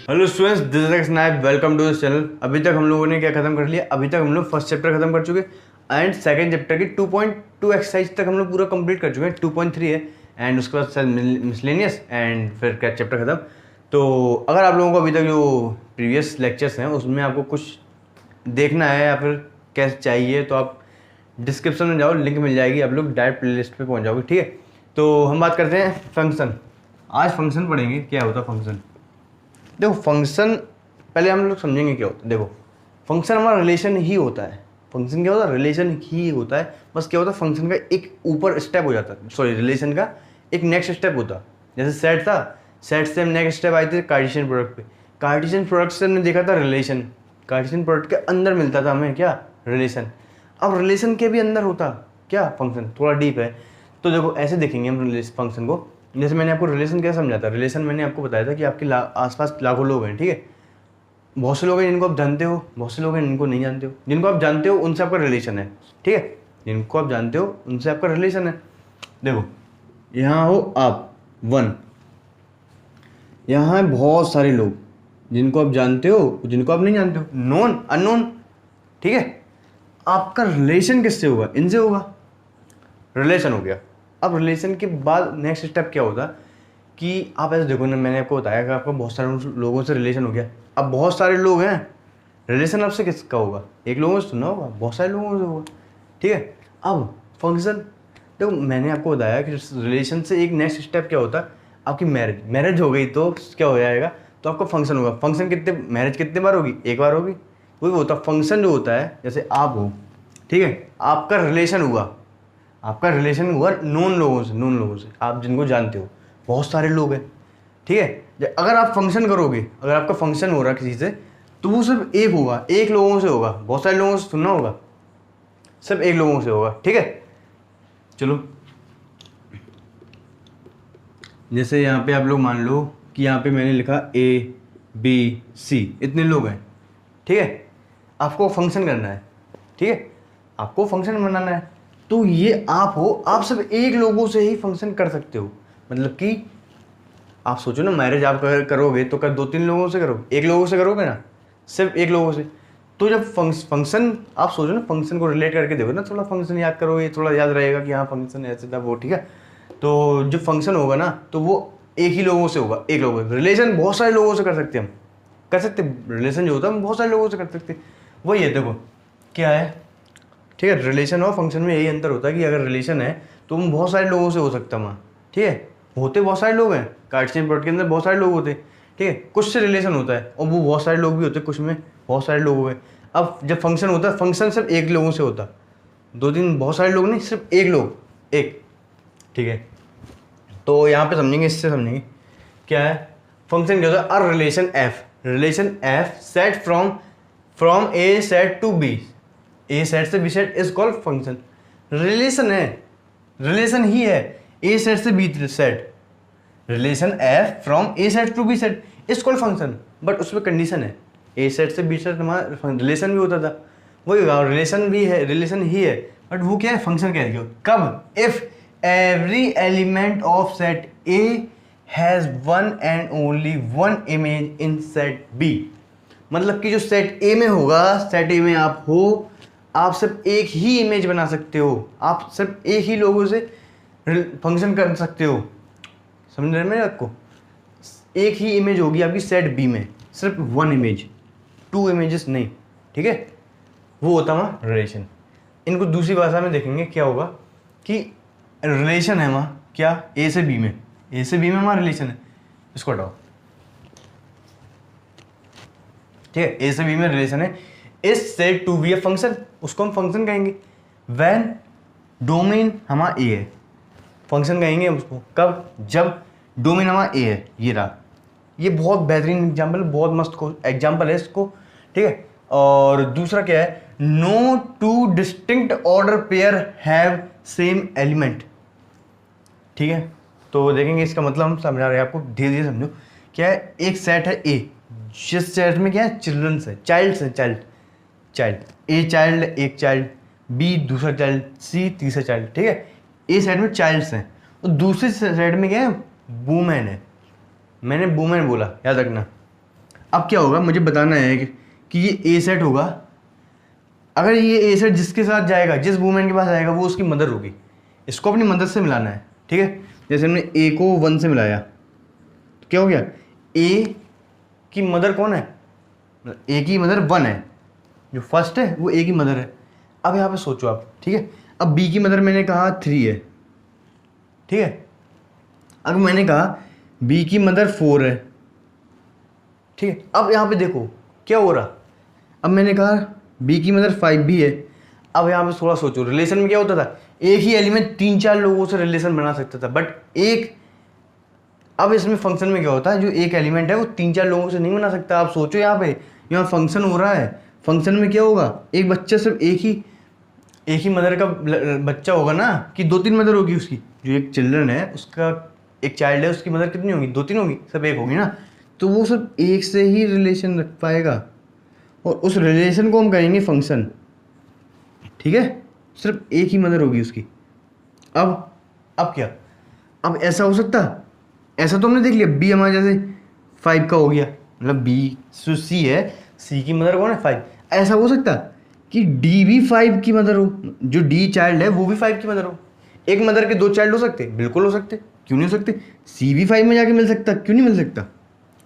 Hello students, this is नायब, welcome to this channel. अभी तक हम लोगों ने क्या खत्म कर लिया? अभी तक हम लोग फर्स्ट चैप्टर खत्म कर चुके एंड सेकंड चैप्टर की 2.2 एक्सरसाइज तक हम लोग पूरा कंप्लीट कर चुके हैं। 2.3 है एंड उसके बाद शायद मिसलेनियस एंड फिर क्या चैप्टर खत्म। तो अगर आप लोगों को अभी तक जो प्रीवियस लेक्चर्स हैं उसमें आपको कुछ देखना है या फिर कैसे चाहिए तो आप डिस्क्रिप्शन में जाओ, लिंक मिल जाएगी, आप लोग डायरेक्ट प्लेलिस्ट पे पहुंच जाओगे। ठीक है, तो हम बात करते हैं फंक्शन। आज फंक्शन पढ़ेंगे, क्या होता है फंक्शन। देखो फंक्शन पहले हम लोग समझेंगे क्या होता है। देखो फंक्शन हमारा रिलेशन ही होता है। फंक्शन क्या होता है? रिलेशन ही होता है। बस क्या होता है, फंक्शन का एक ऊपर स्टेप हो जाता है, सॉरी रिलेशन का एक नेक्स्ट स्टेप होता है। जैसे सेट था, सेट से हम नेक्स्ट स्टेप आए थे कार्टेशियन प्रोडक्ट पे। कार्टेशियन प्रोडक्ट से हमने देखा था रिलेशन। कार्टेशियन प्रोडक्ट के अंदर मिलता था हमें क्या? रिलेशन। अब रिलेशन के भी अंदर होता क्या? फंक्शन। थोड़ा डीप है, तो देखो ऐसे देखेंगे हम फंक्शन को। जैसे मैंने आपको रिलेशन क्या समझा था। रिलेशन मैंने आपको बताया था कि आपके आसपास लाखों लोग हैं, ठीक है। बहुत से लोग हैं जिनको आप जानते हो, बहुत से लोग हैं जिनको नहीं जानते हो। जिनको आप जानते हो उनसे आपका रिलेशन है, ठीक है। जिनको आप जानते हो उनसे आपका रिलेशन है। देखो यहाँ हो आप वन, यहाँ है बहुत सारे लोग जिनको आप जानते हो, जिनको आप नहीं जानते हो, नोन अननोन, ठीक है। आपका रिलेशन किससे होगा? इनसे होगा। रिलेशन हो गया। अब रिलेशन के बाद नेक्स्ट स्टेप क्या होता कि आप ऐसे देखो ना, मैंने आपको बताया कि आपका बहुत सारे लोगों से रिलेशन हो गया। अब बहुत सारे लोग हैं, रिलेशन आपसे किसका होगा? एक लोगों से सुना होगा, बहुत सारे लोगों से होगा, ठीक है। अब फंक्शन, देखो मैंने आपको बताया कि रिलेशन से एक नेक्स्ट स्टेप क्या होता है, आपकी मैरिज हो गई तो क्या हो जाएगा? तो आपका फंक्शन होगा। फंक्शन कितने, मैरिज कितने बार होगी? एक बार होगी। वही होता फंक्शन जो होता है। जैसे आप हो, ठीक है, आपका रिलेशन हुआ, आपका रिलेशन हुआ नोन लोगों से, नोन लोगों से आप जिनको जानते हो, बहुत सारे लोग हैं, ठीक है। अगर आप फंक्शन करोगे, अगर आपका फंक्शन हो रहा है किसी से, तो वो सिर्फ एक होगा, एक लोगों से होगा। बहुत सारे लोगों से सुनना होगा, सिर्फ एक लोगों से होगा, ठीक है। चलो जैसे यहाँ पे आप लोग मान लो कि यहाँ पे मैंने लिखा ABC, इतने लोग हैं, ठीक है। आपको फंक्शन करना है, ठीक है, आपको फंक्शन बनाना है। तो ये आप हो, आप सिर्फ एक लोगों से ही फंक्शन कर सकते हो। मतलब कि आप सोचो ना, मैरिज आप करोगे तो क्या दो तीन लोगों से करोगे? एक लोगों से करोगे ना, सिर्फ एक लोगों से। तो जब फंक्शन आप सोचो ना, फंक्शन को रिलेट करके देखो ना, थोड़ा फंक्शन याद करोगे, थोड़ा याद रहेगा कि हाँ फंक्शन ऐसे था वो, ठीक है। तो जब फंक्शन होगा ना तो वो एक ही लोगों से होगा, एक लोगों से। रिलेशन बहुत सारे लोगों से कर सकते हैं, हम कर सकते रिलेशन जो होता है हम बहुत सारे लोगों से कर सकते। वही है, देखो क्या है, ठीक है। रिलेशन और फंक्शन में यही अंतर होता है कि अगर रिलेशन है तो हम बहुत सारे लोगों से हो सकता है वहाँ, ठीक है। होते बहुत सारे लोग हैं, कार्टेशियन प्रोडक्ट के अंदर बहुत सारे लोग होते हैं, ठीक है। कुछ से रिलेशन होता है और वो बहुत सारे लोग भी होते हैं, कुछ में बहुत सारे लोग हुए। अब जब फंक्शन होता है, फंक्शन सिर्फ एक लोगों से होता, दो तीन बहुत सारे लोग नहीं, सिर्फ एक लोग, एक, ठीक है। तो यहाँ पे समझेंगे, इससे समझेंगे क्या है फंक्शन। क्या होता है? A relation f, relation f set from A set to B, A set से B set is called function. Relation है, रिलेशन ही है ए सेट से B set. Relation f from A set to B set is called function. But उसमें condition है, A set से B set हमारा relation भी होता था, वही रिलेशन भी है, रिलेशन ही है, बट वो क्या है? फंक्शन कह दिया। कब? If every element of set A has one and only one image in set B. मतलब कि जो सेट ए में होगा, सेट ए में आप हो, आप सिर्फ एक ही इमेज बना सकते हो, आप सिर्फ एक ही लोगों से फंक्शन कर सकते हो। समझ रहे हैं आपको? एक ही इमेज होगी आपकी सेट बी में, सिर्फ वन इमेज, टू इमेजेस नहीं, ठीक है। वो होता है रिलेशन। इनको दूसरी भाषा में देखेंगे क्या होगा कि रिलेशन है वहाँ क्या, ए से बी में, ए से बी में हमारा रिलेशन है। इसको हटाओ, ठीक है। ए से बी में रिलेशन है, is said to B a function, उसको हम फंक्शन कहेंगे। व्हेन डोमेन हमारा ए है, फंक्शन कहेंगे उसको कब? जब डोमेन हमारा ए है। ये रहा, ये बहुत बेहतरीन एग्जाम्पल, बहुत मस्त एग्जाम्पल है इसको, ठीक है। और दूसरा क्या है? No two distinct order pair have same element, ठीक है। तो देखेंगे इसका मतलब हम समझा रहे हैं आपको, धीरे धीरे समझो। क्या है? एक सेट है ए, जिस सेट में क्या है? चिल्ड्रंस है, चाइल्ड्स है, चाइल्ड ए चाइल्ड, एक चाइल्ड, बी दूसरा चाइल्ड, सी तीसरा चाइल्ड, ठीक है। ए सेट में चाइल्ड्स हैं और दूसरे सेट में क्या है? वुमेन है। मैंने वुमेन बोला, याद रखना। अब क्या होगा, मुझे बताना है कि ये ए सेट होगा। अगर ये ए सेट जिसके साथ जाएगा, जिस वुमेन के पास जाएगा, वो उसकी मदर होगी। इसको अपनी मदर से मिलाना है, ठीक है। जैसे हमने ए को 1 से मिलाया तो क्या हो गया, ए की मदर कौन है, ए की मदर 1 है, जो फर्स्ट है वो ए की मदर है। अब यहाँ पे सोचो आप, ठीक है। अब बी की मदर मैंने कहा 3 है, ठीक है। अब मैंने कहा बी की मदर 4 है, ठीक है। अब यहाँ पे देखो क्या हो रहा, अब मैंने कहा बी की मदर 5 भी है। अब यहाँ पे थोड़ा सोचो, रिलेशन में क्या होता था, एक ही एलिमेंट 3-4 लोगों से रिलेशन बना सकता था, बट एक, अब इसमें फंक्शन में क्या होता है, जो एक एलिमेंट है वो 3-4 लोगों से नहीं बना सकता। आप सोचो यहाँ पे, यहाँ फंक्शन हो रहा है, फंक्शन में क्या होगा, एक बच्चा सिर्फ एक ही मदर का बच्चा होगा ना, कि 2-3 मदर होगी उसकी। जो एक चिल्ड्रन है उसका, एक चाइल्ड है, उसकी मदर कितनी होगी, 2-3 होगी, सब एक होगी ना। तो वो सिर्फ एक से ही रिलेशन रख पाएगा, और उस रिलेशन को हम कहेंगे फंक्शन, ठीक है। सिर्फ एक ही मदर होगी उसकी। अब क्या, अब ऐसा हो सकता, ऐसा तो हमने देख लिया, बी हमारा जैसे 5 का हो गया, मतलब बी जो सी है, सी की मदर कौन है, 5। ऐसा हो सकता कि डी भी 5 की मदर हो, जो डी चाइल्ड है वो भी 5 की मदर हो। एक मदर के 2 चाइल्ड हो सकते, बिल्कुल हो सकते, क्यों नहीं हो सकते। सी भी 5 में जाके मिल सकता, क्यों नहीं मिल सकता,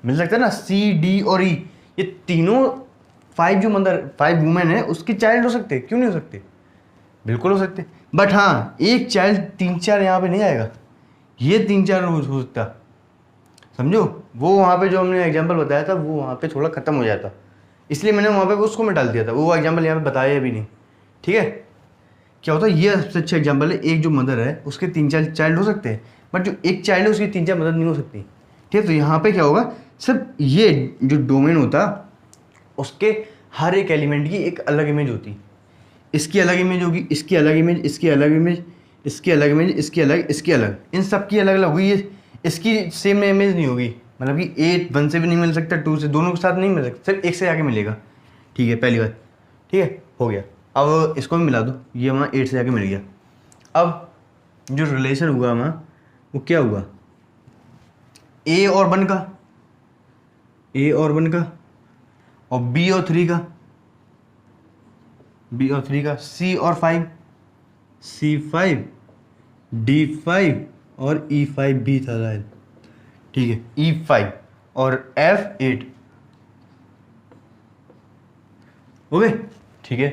मिल सकता ना। सी, डी और ई, ये तीनों 5 जो मदर 5 वुमेन है उसके चाइल्ड हो सकते, क्यों नहीं हो सकते, बिल्कुल हो सकते। बट हाँ, एक चाइल्ड 3-4 यहाँ पे नहीं आएगा, ये 3-4 हो सकता, समझो। वो वहाँ पे जो हमने एग्जाम्पल बताया था वो वहाँ पे थोड़ा ख़त्म हो जाता, इसलिए मैंने वहाँ पे उसको में डाल दिया था, वो एग्जाम्पल यहाँ पे बताया भी नहीं, ठीक है। क्या होता है, ये सबसे अच्छा एग्जाम्पल है, एक जो मदर है उसके 3-4 चाइल्ड हो सकते हैं, बट जो एक चाइल्ड है उसकी 3-4 मदर नहीं हो सकती, ठीक है। तो यहाँ पे क्या होगा, सिर्फ ये जो डोमेन होता, उसके हर एक एलिमेंट की एक अलग इमेज होती, इसकी अलग इमेज होगी, इसकी अलग इमेज, इसकी अलग इमेज, इसकी अलग इमेज, इसकी अलग, इसकी अलग, इन सब की अलग अलग होगी। ये इसकी सेम इमेज नहीं होगी, मतलब कि ए 1 से भी नहीं मिल सकता, 2 से, दोनों के साथ नहीं मिल सकता, सिर्फ एक से आके मिलेगा, ठीक है। पहली बात, ठीक है, हो गया। अब इसको भी मिला दो, ये हमारा 8 से आके मिल गया। अब जो रिलेशन हुआ हमारा वो क्या हुआ, ए और 1 का, ए और 1 का, और बी और 3 का, बी और 3 का, सी और 5, C5, D5 और E5 भी था शायद, ठीक है, E5 और F8, ओके, ठीक है।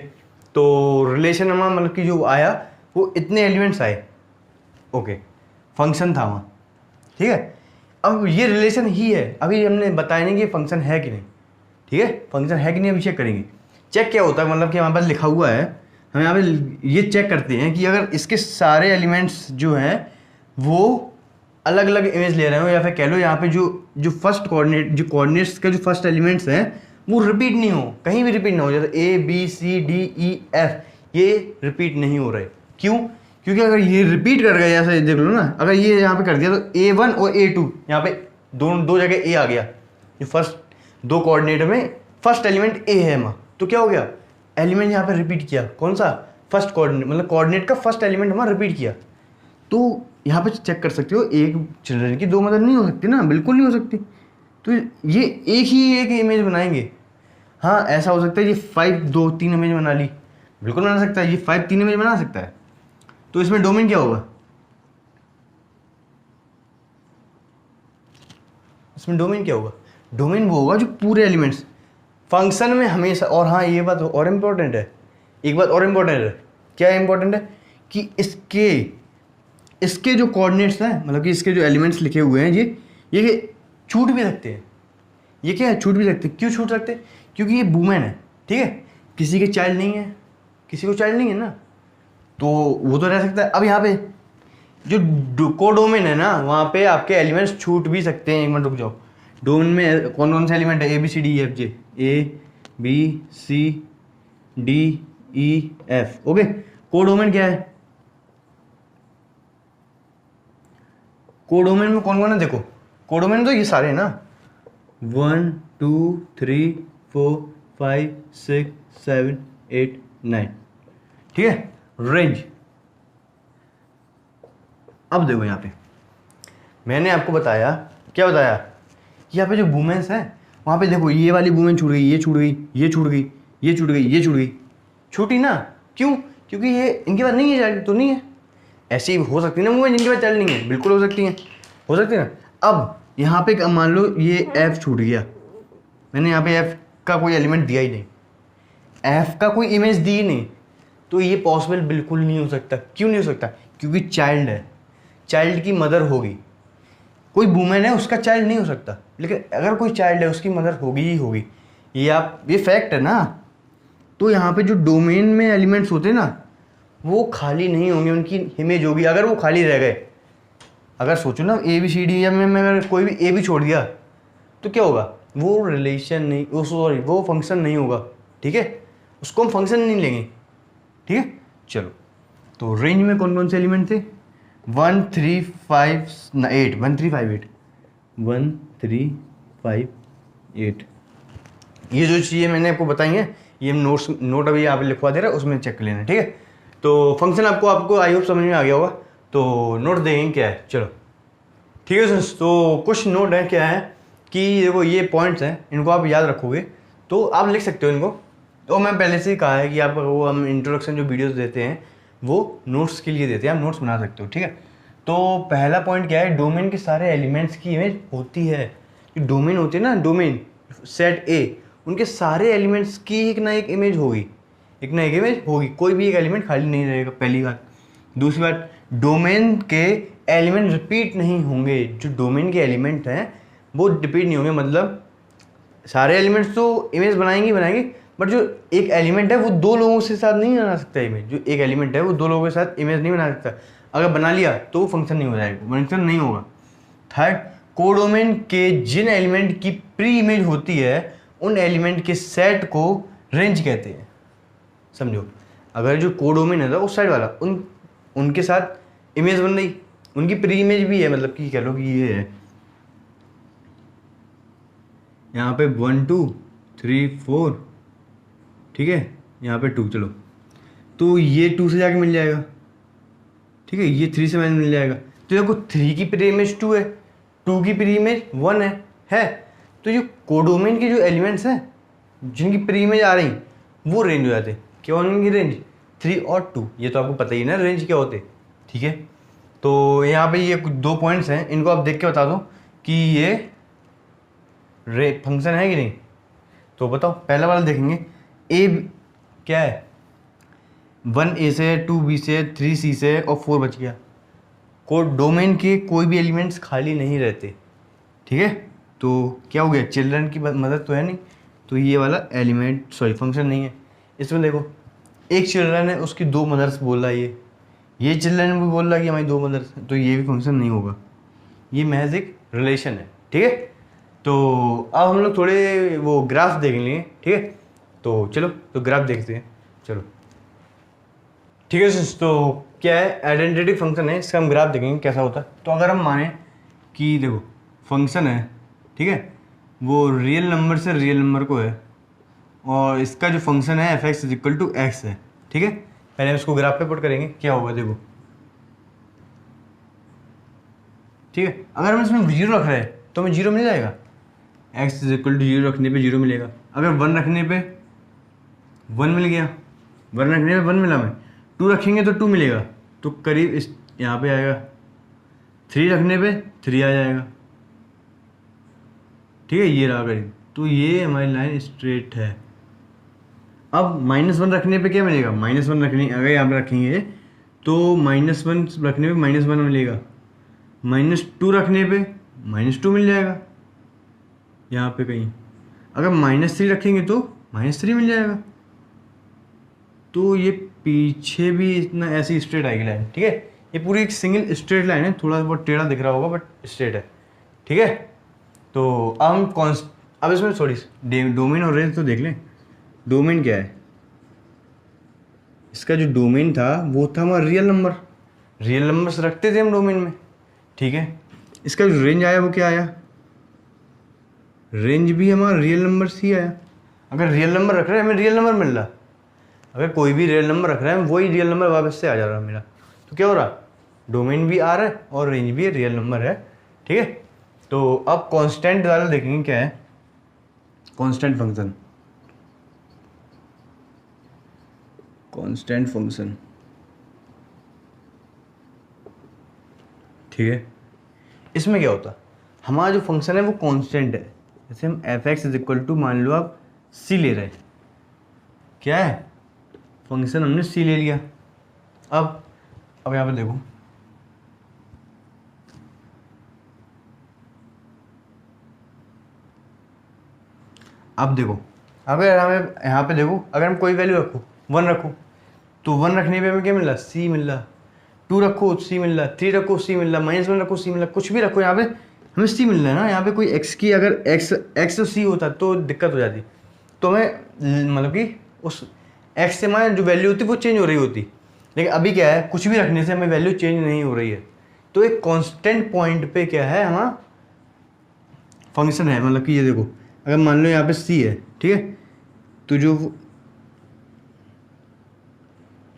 तो रिलेशन हमारा मतलब कि जो आया वो इतने एलिमेंट्स आए, ओके, फंक्शन था वहाँ, ठीक है। अब ये रिलेशन ही है, अभी हमने बताया नहीं कि फंक्शन है कि नहीं, ठीक है। फंक्शन है कि नहीं अभी चेक करेंगे। चेक क्या होता है, मतलब कि हमारे पास लिखा हुआ है, हम यहाँ पे ये चेक करते हैं कि अगर इसके सारे एलिमेंट्स जो हैं वो अलग अलग इमेज ले रहे हो, या फिर कह लो यहाँ पे जो फर्स्ट कोऑर्डिनेट, जो कोऑर्डिनेट्स के जो फर्स्ट एलिमेंट्स हैं वो रिपीट नहीं हो, कहीं भी रिपीट ना हो, जैसे A B C D E F, ये रिपीट नहीं हो रहे, क्यों, क्योंकि अगर ये रिपीट कर गए, जैसे देख लो ना, अगर ये यहाँ पे कर दिया तो A1 और A2 यहाँ पे दो जगह ए आ गया, जो फर्स्ट 2 कोऑर्डिनेट में फर्स्ट एलिमेंट ए है वहाँ, तो क्या हो गया, एलिमेंट यहाँ पे रिपीट किया, कौन सा, फर्स्ट कोऑर्डिनेट, मतलब कोऑर्डिनेट का फर्स्ट एलिमेंट हमारा रिपीट किया। तो यहाँ पे चेक कर सकते हो, एक चिल्ड्रन की 2 मदर नहीं हो सकती ना, बिल्कुल नहीं हो सकती, तो ये एक इमेज बनाएंगे। हाँ, ऐसा हो सकता है ये 5 2-3 इमेज बना ली, बिल्कुल बना सकता है, ये 5 3 इमेज बना सकता है। तो इसमें डोमेन क्या होगा, इसमें डोमेन क्या होगा, डोमेन वो होगा जो पूरे एलिमेंट्स फंक्शन में हमेशा। और हाँ, ये बात और इम्पोर्टेंट है, एक बात और इम्पोर्टेंट है, क्या इम्पोर्टेंट है कि इसके जो कोऑर्डिनेट्स हैं, मतलब कि इसके जो एलिमेंट्स लिखे हुए हैं, ये छूट भी सकते हैं। ये क्या है, छूट भी सकते हैं, क्यों छूट सकते हैं, क्योंकि ये वुमेन है, ठीक है, किसी के चाइल्ड नहीं है, किसी को चाइल्ड नहीं है ना, तो वो तो रह सकता है। अब यहाँ पे जो कोडोमेन है ना, वहाँ पे आपके एलिमेंट्स छूट भी सकते हैं। एक मिनट रुक जाओ, डोमेन में कौन कौन से एलिमेंट है, A B C D E F, J, A B C D E F, okay. Codomain क्या है, कोडोमेन में कौन कौन है, देखो कोडोमेन तो ये सारे हैं ना, 1 2 3 4 5 6 7 8 9, ठीक है, रेंज। अब देखो यहाँ पे मैंने आपको बताया, क्या बताया, यहाँ पे जो वुमेन्स हैं वहाँ पे देखो ये वाली वूमेन छूट गई, ये छूट गई, ये छूट गई, ये छूट गई, ये छूट गई, छूटी ना। क्यों? क्योंकि ये इनके पास नहीं है चाइल्ड, तो नहीं है। ऐसी हो सकती है ना वूमेन जिनके पास चाइल्ड नहीं है, बिल्कुल हो सकती है, हो सकती है ना। अब यहाँ पे मान लो ये एफ छूट गया, मैंने यहाँ पे एफ का कोई एलिमेंट दिया ही नहीं, एफ का कोई इमेज दी ही नहीं, तो ये पॉसिबल बिल्कुल नहीं हो सकता। क्यों नहीं हो सकता? क्योंकि चाइल्ड है, चाइल्ड की मदर होगी। कोई वूमेन है उसका चाइल्ड नहीं हो सकता, लेकिन अगर कोई चाइल्ड है उसकी मदर होगी ही होगी, ये फैक्ट है ना। तो यहाँ पे जो डोमेन में एलिमेंट्स होते हैं ना वो खाली नहीं होंगे, उनकी इमेज होगी। अगर वो खाली रह गए, अगर सोचो ना ए बी सी डी या में अगर कोई भी ए भी छोड़ दिया तो क्या होगा? वो रिलेशन नहीं, वो सॉरी वो फंक्शन नहीं होगा, ठीक है, उसको हम फंक्शन नहीं लेंगे, ठीक है। चलो, तो रेंज में कौन कौन से एलिमेंट थे? 1 3 5 8, 1 3 5 8, 1 3 5 8। ये जो चीज़ें मैंने आपको बताई हैं ये नोट अभी यहाँ पे लिखवा दे रहा है, उसमें चेक कर लेना, ठीक है। तो फंक्शन आपको आई होप समझ में आ गया होगा। तो नोट देखेंगे क्या है, चलो ठीक है दोस्तों। तो कुछ नोट है क्या है कि देखो ये पॉइंट्स हैं, इनको आप याद रखोगे तो आप लिख सकते हो इनको। तो मैं पहले से ही कहा है कि आप वो हम इंट्रोडक्शन जो वीडियोस देते हैं वो नोट्स के लिए देते हैं, आप नोट्स बना सकते हो, ठीक है। तो पहला पॉइंट क्या है, डोमेन के सारे एलिमेंट्स की इमेज होती है। जो डोमेन होती है ना, डोमेन सेट ए, उनके सारे एलिमेंट्स की एक ना एक इमेज होगी, एक ना एक इमेज होगी, कोई भी एक एलिमेंट खाली नहीं रहेगा, पहली बात। दूसरी बात, डोमेन के एलिमेंट रिपीट नहीं होंगे। जो डोमेन के एलिमेंट हैं वो रिपीट नहीं होंगे, मतलब सारे एलिमेंट्स तो इमेज बनाएंगे, बट जो एक एलिमेंट है वो दो लोगों के साथ नहीं बना सकता इमेज। जो एक एलिमेंट है वो दो लोगों के साथ इमेज नहीं बना सकता, अगर बना लिया तो वो फंक्शन नहीं हो जाएगा, फंक्शन नहीं होगा। थर्ड, कोडोमेन के जिन एलिमेंट की प्री इमेज होती है उन एलिमेंट के सेट को रेंज कहते हैं। समझो, अगर जो कोडोमेन है उस साइड वाला उनके साथ इमेज बन रही, उनकी प्री इमेज भी है, मतलब कि कह लो कि ये है यहाँ पे 1 2 3 4, ठीक है, यहाँ पे 2, चलो तो ये 2 से जाके मिल जाएगा, ठीक है, ये 3 से मैंने मिल जाएगा। तो देखो 3 की प्री इमेज 2 है, 2 की प्री इमेज 1 है। तो जो कोडोमेन के जो एलिमेंट्स हैं जिनकी प्री इमेज आ रही वो रेंज हो जाते हैं। क्या उनकी रेंज? 3 और 2। ये तो आपको पता ही ना रेंज क्या होते, ठीक है। तो यहाँ पे ये कुछ 2 पॉइंट्स हैं, इनको आप देख के बता दो कि ये फंक्शन है कि नहीं। तो बताओ, पहला वाला देखेंगे, ए क्या है, 1 ए से, 2 बी से, 3 सी से और 4 बच गया। डोमेन के कोई भी एलिमेंट्स खाली नहीं रहते, ठीक है। तो क्या हो गया, चिल्ड्रन की मदद तो है नहीं, तो ये वाला एलिमेंट फंक्शन नहीं है। इसमें देखो एक चिल्ड्रन है, उसकी 2 मदर्स बोल रहा है, ये चिल्ड्रन भी बोल रहा है कि हमारी 2 मदर्स, तो ये भी फंक्शन नहीं होगा, ये महज एक रिलेशन है, ठीक है। तो अब हम लोग थोड़े वो ग्राफ देख लेंगे, ठीक है। तो चलो, तो ग्राफ देखते हैं, चलो ठीक है। तो क्या है, आइडेंटिटी फंक्शन है, इसका हम ग्राफ देखेंगे कैसा होता है। तो अगर हम माने कि देखो फंक्शन है, ठीक है, वो रियल नंबर से रियल नंबर को है और इसका जो फंक्शन है f x is equal to x है, ठीक है। पहले हम इसको ग्राफ पे पुट करेंगे, क्या होगा देखो, ठीक है। अगर हम इसमें 0 रख रहे हैं तो हमें 0 मिल जाएगा, एक्स इज इक्वल टू 0 रखने पे 0 मिलेगा। अगर 1 रखने पे 1 मिल गया, 1 रखने पे 1 मिला, हमें 2 रखेंगे तो 2 मिलेगा, तो करीब इस यहाँ पे आएगा, 3 रखने पे 3 आ जाएगा, ठीक है, ये रहा करीब। तो ये हमारी लाइन स्ट्रेट है। अब -1 रखने पे क्या मिलेगा, -1 रखने अगर यहाँ पे रखेंगे तो -1 रखने पे -1 मिलेगा, -2 रखने पे -2 मिल जाएगा यहाँ पे कहीं। अगर -3 रखेंगे तो -3 मिल जाएगा। तो ये पीछे भी इतना ऐसी स्ट्रेट आएगी लाइन, ठीक है। ये पूरी एक सिंगल स्ट्रेट लाइन है, थोड़ा बहुत टेढ़ा दिख रहा होगा बट स्ट्रेट है, ठीक है। तो अब इसमें सॉरी डोमेन और रेंज तो देख लें। डोमेन क्या है, इसका जो डोमेन था वो था हमारा रियल नंबर्स रखते थे हम डोमेन में, ठीक है। इसका जो रेंज आया वो क्या आया, रेंज भी हमारा रियल नंबर्स ही आया। अगर रियल नंबर रख रहे हैं हमें रियल नंबर मिल रहा, अगर कोई भी रियल नंबर रख रहा है वही रियल नंबर वापस से आ जा रहा है मेरा। तो क्या हो रहा, डोमेन भी आ रहा है और रेंज भी रियल नंबर है, ठीक है। तो अब कांस्टेंट वाला देखेंगे क्या है, कांस्टेंट फंक्शन, कांस्टेंट फंक्शन, ठीक है। इसमें क्या होता है, हमारा जो फंक्शन है वो कांस्टेंट है। जैसे हम f x is equal to, मान लो आप सी ले रहे हैं, क्या है फंक्शन हमने सी ले लिया। अब यहाँ पे देखो, अब देखो, अगर हमें यहाँ पे देखो, अगर हम कोई वैल्यू रखो, 1 रखो, तो 1 रखने पे हमें क्या मिल रहा, सी मिल रहा। 2 रखो सी मिल रहा, 3 रखो सी मिल रहा, -1 रखो सी मिल रहा, कुछ भी रखो यहाँ पे हमें सी मिल रहा है ना। यहाँ पे कोई एक्स की, अगर एक्स सी होता तो दिक्कत हो जाती, तो हमें मतलब कि उस एक्स से हमारी जो वैल्यू होती वो चेंज हो रही होती। लेकिन अभी क्या है, कुछ भी रखने से हमें वैल्यू चेंज नहीं हो रही है। तो एक कांस्टेंट पॉइंट पे क्या है हमारा फंक्शन है, मतलब कि ये देखो, अगर मान लो यहाँ पे सी है, ठीक है, तो जो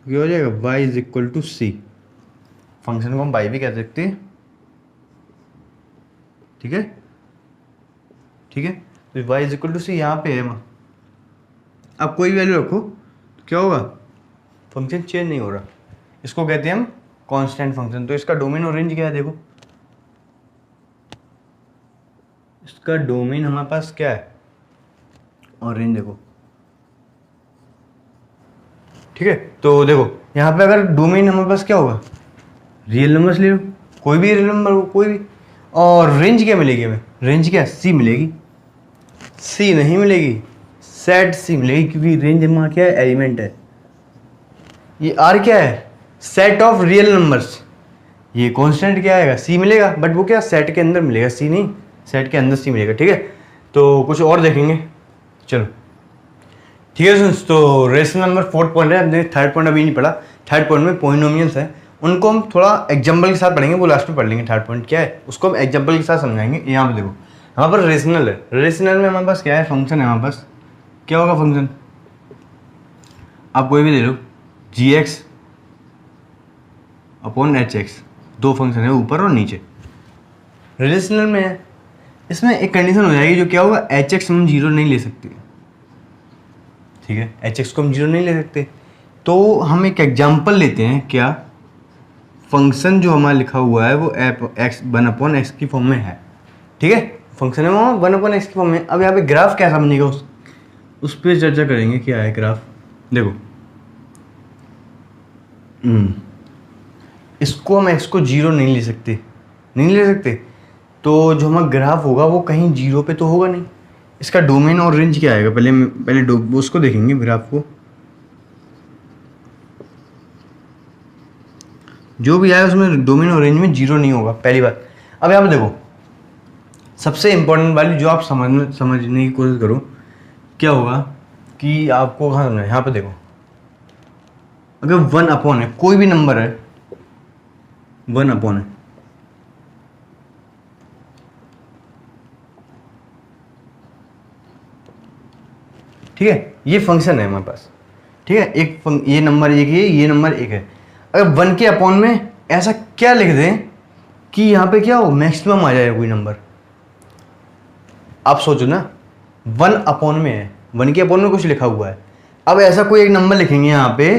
क्या हो जाएगा, y is equal to C. Function को हम y भी कह सकते हैं, ठीक है, ठीक है। तो y इज इक्वल टू सी यहाँ पे है। अब कोई वैल्यू रखो तो क्या होगा, फंक्शन चेंज नहीं हो रहा। इसको कहते हैं हम कांस्टेंट फंक्शन। तो इसका डोमेन और रेंज क्या है, देखो इसका डोमेन हमारे पास क्या है और रेंज देखो, ठीक है। तो देखो यहाँ पे अगर डोमेन हमारे पास क्या होगा, रियल नंबर्स ले लो, कोई भी रियल नंबर हो, कोई भी। और रेंज क्या मिलेगी हमें, रेंज क्या, सी मिलेगी। सी नहीं मिलेगी, सेट सी मिलेगी, क्योंकि रेंज हमारा क्या है, एलिमेंट है। ये आर क्या है, सेट ऑफ रियल नंबर्स। ये कांस्टेंट क्या आएगा, सी मिलेगा, बट वो क्या सेट के अंदर मिलेगा, सी नहीं, सेट के अंदर सी मिलेगा, ठीक है। तो कुछ और देखेंगे, चलो ठीक है। तो रेशनल नंबर 4th पॉइंट है, हमने 3rd पॉइंट अभी नहीं पढ़ा। 3rd पॉइंट में पॉलिनोमियल्स है, उनको हम थोड़ा एग्जाम्पल के साथ पढ़ेंगे, वो लास्ट में पढ़ लेंगे। 3rd पॉइंट क्या है उसको हम एग्जाम्पल के साथ समझाएंगे। यहाँ पे देखो हमारे पास रेशनल है, रेशनल में हमारे पास क्या है, फंक्शन है हमारे पास। क्या होगा फंक्शन, आप कोई भी ले लो, g x upon h x, 2 function है ऊपर और नीचे। रिलेशनल में है, इसमें एक कंडीशन हो जाएगी, जो क्या होगा, एच एक्स हम 0 नहीं ले सकते, ठीक है, एच एक्स को हम 0 नहीं ले सकते। तो हम एक एग्जाम्पल लेते हैं, क्या, फंक्शन जो हमारा लिखा हुआ है वो एफ एक्स 1/x की फॉर्म में है, ठीक है, फंक्शन है वो 1/x की फॉर्म में। अब यहाँ पे ग्राफ कैसा बनेगा उस पर चर्चा करेंगे, क्या है ग्राफ। देखो इसको हम x को 0 नहीं ले सकते, नहीं ले सकते, तो जो हमारा ग्राफ होगा वो कहीं 0 पे तो होगा नहीं। इसका डोमेन और रेंज क्या आएगा, पहले उसको देखेंगे ग्राफ को, जो भी आया उसमें डोमेन और रेंज में 0 नहीं होगा, पहली बात। अब यहाँ पे देखो सबसे इंपॉर्टेंट वाली जो आप समझने की कोशिश करो, क्या होगा कि आपको कहाँ समझना है। यहाँ पे देखो अगर 1 है, कोई भी नंबर है 1 है, ठीक है, ये फंक्शन है हमारे पास, ठीक है, ये नंबर एक है, ये नंबर एक है। अगर 1 के अपॉन में ऐसा क्या लिख दें कि यहाँ पे क्या हो, मैक्सिमम आ जाए कोई नंबर। आप सोचो ना, 1 में है, 1 के अपॉन में कुछ लिखा हुआ है। अब ऐसा कोई एक नंबर लिखेंगे यहाँ पे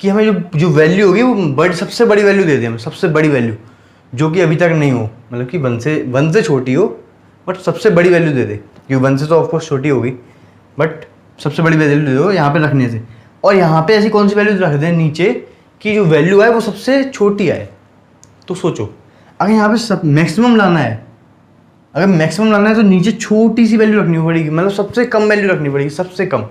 कि हमें जो वैल्यू होगी वो सबसे बड़ी वैल्यू दे दें, हमें सबसे बड़ी वैल्यू जो कि अभी तक नहीं हो, मतलब कि 1 से छोटी हो, बट सबसे बड़ी वैल्यू दे दे, क्योंकि 1 से तो ऑफकोर्स छोटी होगी, बट सबसे बड़ी वैल्यू दे दो यहाँ पे रखने से। और यहाँ पे ऐसी कौन सी वैल्यू रख दें नीचे कि जो वैल्यू है वो सबसे छोटी आए। तो सोचो अगर यहाँ पे सब मैक्सिमम लाना है, अगर मैक्सिमम लाना है तो नीचे छोटी सी वैल्यू रखनी पड़ेगी, मतलब सबसे कम वैल्यू रखनी पड़ेगी, सबसे कम।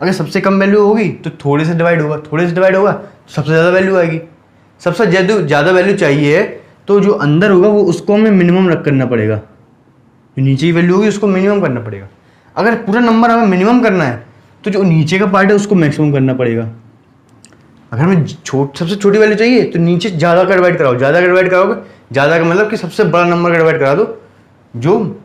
अगर सबसे कम वैल्यू होगी तो थोड़े से डिवाइड होगा, थोड़े से डिवाइड होगा तो सबसे ज़्यादा वैल्यू आएगी। सबसे ज़्यादा वैल्यू चाहिए तो जो अंदर होगा वो उसको हमें मिनिमम रख करना पड़ेगा, जो नीचे की वैल्यू होगी उसको मिनिमम करना पड़ेगा। अगर पूरा नंबर हमें मिनिमम करना है तो जो नीचे का पार्ट है उसको मैक्सिमम करना पड़ेगा। अगर हमें सबसे छोटी वैल्यू चाहिए तो नीचे ज़्यादा का डिवाइड कराओ, ज़्यादा का डिवाइड कराओगे, ज़्यादा का मतलब कि सबसे बड़ा नंबर का डिवाइड करा दो जो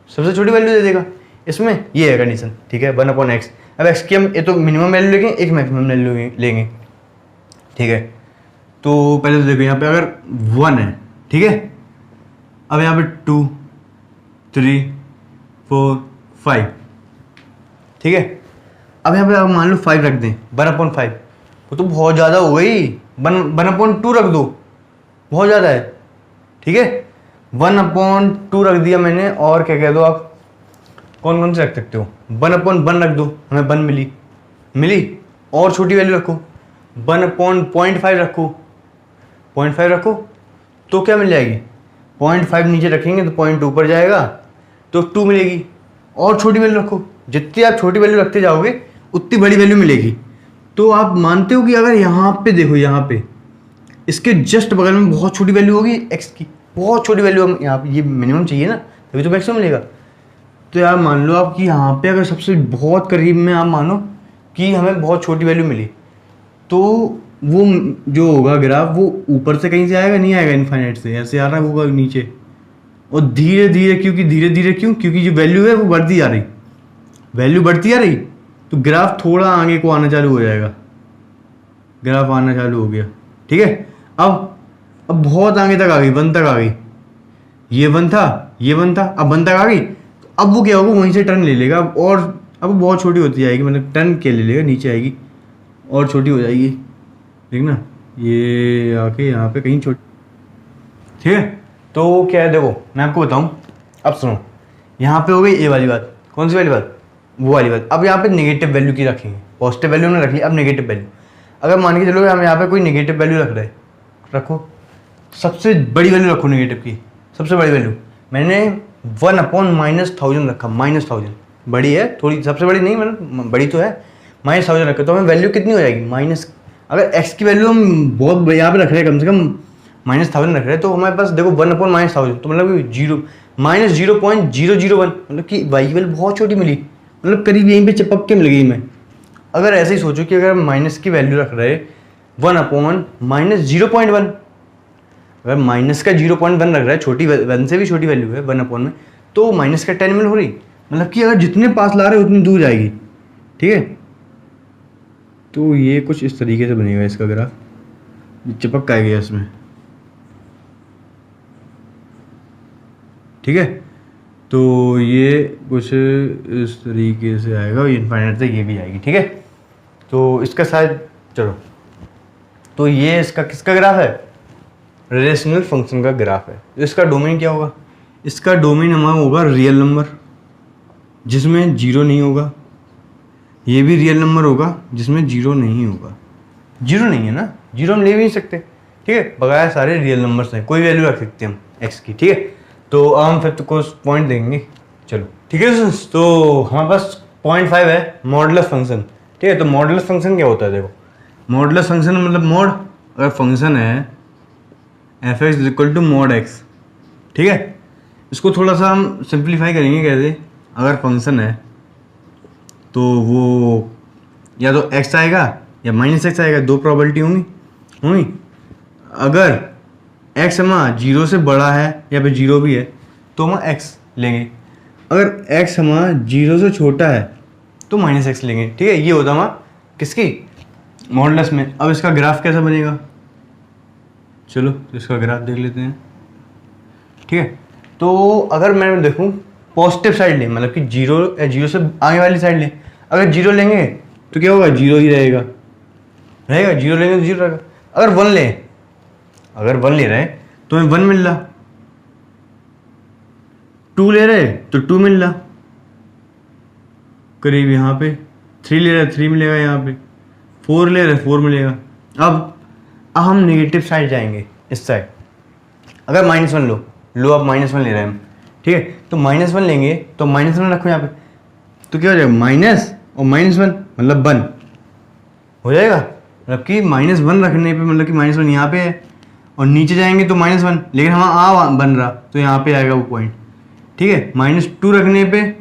सबसे छोटी वैल्यू दे देगा। इसमें ये है कंडीशन, ठीक है, 1/x। अब x की हम ये तो मिनिमम वैल्यू लेंगे, एक मैक्सिमम वैल्यू लेंगे, ठीक है। तो पहले तो देखो यहाँ पे अगर 1 है, ठीक है, अब यहाँ पे 2 3 4 5, ठीक है। अब यहाँ पे आप मान लो 5 रख दें, 1/5, वो तो बहुत ज़्यादा हो गई। 1/2 रख दो, बहुत ज़्यादा है। ठीक है, 1/2 रख दिया मैंने, और क्या कह दो आप, कौन कौन से रख सकते हो, 1/1 रख दो, हमें 1 मिली, और छोटी वैल्यू रखो, 1/0.5 रखो, 0.5 रखो, तो क्या मिल जाएगी, 0.5 नीचे रखेंगे तो 0.2 ऊपर जाएगा, तो 2 मिलेगी। और छोटी वैल्यू रखो, जितनी आप छोटी वैल्यू रखते जाओगे उतनी बड़ी वैल्यू मिलेगी। तो आप मानते हो कि अगर यहाँ पे देखो, यहाँ पे इसके जस्ट बगल में बहुत छोटी वैल्यू होगी x की, बहुत छोटी वैल्यू, हम यहाँ पे ये मिनिमम चाहिए ना, तभी तो मैक्सिमम मिलेगा। तो यार मान लो आप कि यहाँ पे अगर सबसे बहुत करीब में आप मानो कि हमें बहुत छोटी वैल्यू मिली, तो वो जो होगा ग्राफ, वो ऊपर से कहीं से आएगा, नहीं आएगा इनफाइनाइट से, ऐसे आ रहा होगा नीचे, और धीरे धीरे, क्योंकि जो वैल्यू है वो बढ़ती जा रही, वैल्यू बढ़ती आ रही, तो ग्राफ थोड़ा आगे को आना चालू हो जाएगा, ग्राफ आना चालू हो गया। ठीक है, अब बहुत आगे तक आ गई, 1 तक आ गई, ये 1 था, ये 1 था, अब 1 तक आ गई। तो अब वो क्या होगा, वहीं से टर्न ले लेगा, और अब बहुत छोटी होती जाएगी, मतलब टर्न के ले लेगा, नीचे आएगी और छोटी हो जाएगी, ठीक ना, ये आके यहाँ पे कहीं छोटी। ठीक है, तो क्या है, देखो मैं आपको बताऊँ, अब सुनो, यहाँ पे हो गई ए वाली बात, कौन सी वाली बात, वो वाली बात। अब यहाँ पे नेगेटिव वैल्यू की रखेंगे, पॉजिटिव वैल्यू ने रख ली, अब नेगेटिव वैल्यू, अगर मान के चलो हम यहाँ पे कोई नेगेटिव वैल्यू रख रहे हैं, रखो, सबसे बड़ी वैल्यू रखो नेगेटिव की, सबसे बड़ी वैल्यू मैंने 1/-1000 रखा, -1000, बड़ी है थोड़ी, सबसे बड़ी नहीं, मतलब बड़ी तो है, -1000 रखा, तो हमें वैल्यू कितनी हो जाएगी, माइनस, अगर x की वैल्यू हम बहुत यहाँ पे रख रहे हैं, कम से कम -1000 रख रहे हैं, तो हमारे पास देखो 1/-1000, तो मतलब 0.001, मतलब कि y की वैल्यू बहुत छोटी मिली, मतलब करीब यहीं पे चिपक के मिल गई मैं। अगर ऐसे ही सोचो कि अगर माइनस की वैल्यू रख रहे 1/-0.1, अगर माइनस का 0.1 रख रहा है, छोटी 1 से भी छोटी वैल्यू है 1/, में तो माइनस का 10 मिल हो रही, मतलब कि अगर जितने पास ला रहे हो उतनी दूर जाएगी। ठीक है, तो ये कुछ इस तरीके से बनेगा इसका ग्राफ, चिपक का गया इसमें। ठीक है, तो ये कुछ इस तरीके से आएगा, इनफाइनाइट से ये भी आएगी। ठीक है, तो इसका शायद, चलो, तो ये इसका किसका ग्राफ है, रेशनल फंक्शन का ग्राफ है। इसका डोमेन क्या होगा, इसका डोमेन हमारा होगा रियल नंबर जिसमें 0 नहीं होगा, ये भी रियल नंबर होगा जिसमें 0 नहीं होगा, 0 नहीं है ना, 0 हम ले भी नहीं सकते। ठीक है, बगैर सारे रियल नंबर्स हैं, कोई वैल्यू रख सकते हैं हम x की। ठीक है, तो अब हम 5th को पॉइंट देंगे, चलो। ठीक है, तो हमारे पास 0.5 है मॉडुलस फंक्शन। ठीक है, तो मॉडुलस फंक्शन क्या होता है, देखो मॉडुलस फंक्शन मतलब मोड, अगर फंक्शन है f(x) = mod x। ठीक है, इसको थोड़ा सा हम सिंप्लीफाई करेंगे, कैसे, अगर फंक्शन है तो वो या तो x आएगा या -x आएगा, 2 प्रोबेबिलिटी होंगी। अगर x हमारा 0 से बड़ा है या फिर 0 भी है तो हम x लेंगे, अगर x हमारा 0 से छोटा है तो -x लेंगे। ठीक है, ये होता हमारा किसकी, मॉडुलस में। अब इसका ग्राफ कैसा बनेगा, चलो इसका ग्राफ देख लेते हैं। ठीक है, तो अगर मैं देखूं पॉजिटिव साइड लें, मतलब कि 0 से आगे वाली साइड लें, अगर 0 लेंगे तो क्या होगा, 0 ही रहेगा, 0 लेंगे तो 0 रहेगा। अगर 1 लें, अगर 1 ले रहे तो हमें 1 मिल रहा, 2 ले रहे तो 2 मिल रहा करीब यहाँ पे, 3 ले रहे 3 मिलेगा यहाँ पे, 4 ले रहे 4 मिलेगा। अब हम नेगेटिव साइड जाएंगे, इस साइड, अगर -1 लो आप -1 ले रहे हैं हम। ठीक है, तो -1 लेंगे तो -1 रखो यहाँ पे, तो क्या हो जाएगा, माइनस और -1 मतलब 1 हो जाएगा, मतलब कि -1 रखने पे मतलब कि -1 यहाँ पे है, और नीचे जाएंगे तो -1, लेकिन हमारा बन रहा तो यहाँ पे आएगा वो पॉइंट। ठीक है, -2 रखने पे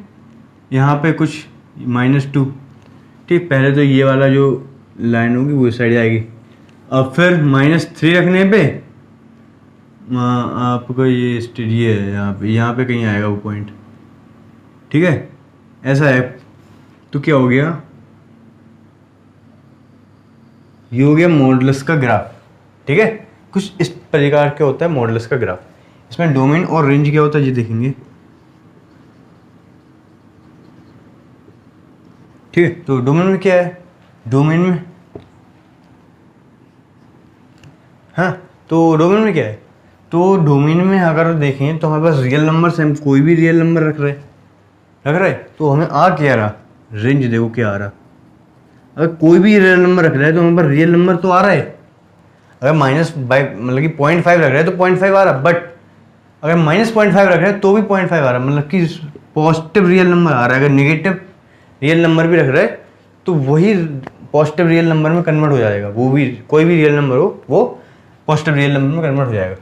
यहाँ पे कुछ -2। ठीक, पहले तो ये वाला जो लाइन होगी वो साइड आएगी, अब फिर -3 रखने पे आपका ये स्टेडी है, यहाँ पे कहीं आएगा वो पॉइंट। ठीक है, ऐसा है, तो क्या हो गया, ये हो गया मॉडुलस का ग्राफ। ठीक है, कुछ इस प्रकार के होता है मॉडुलस का ग्राफ। इसमें डोमेन और रेंज क्या होता है ये देखेंगे। ठीक है। तो डोमेन में क्या है, डोमेन में, हाँ तो डोमेन में क्या है, तो डोमेन में अगर देखें तो हमारे पास रियल नंबर से हम कोई भी रियल नंबर रख रहे तो हमें आ क्या रहा, रेंज देखो क्या आ रहा। अगर कोई भी रियल नंबर रख रहा है तो हमारे पास रियल नंबर तो आ रहा है। अगर माइनस बाई मतलब कि 0.5 रख रहा है तो 0.5 आ रहा, बट अगर -0.5 रख रहा है तो भी 0.5 आ रहा, मतलब कि पॉजिटिव रियल नंबर आ रहा है। अगर निगेटिव रियल नंबर भी रख रहा है तो वही पॉजिटिव रियल नंबर में कन्वर्ट हो जाएगा, वो भी कोई भी रियल नंबर हो वो पॉजिटिव रियल नंबर में कन्वर्ट हो जाएगा।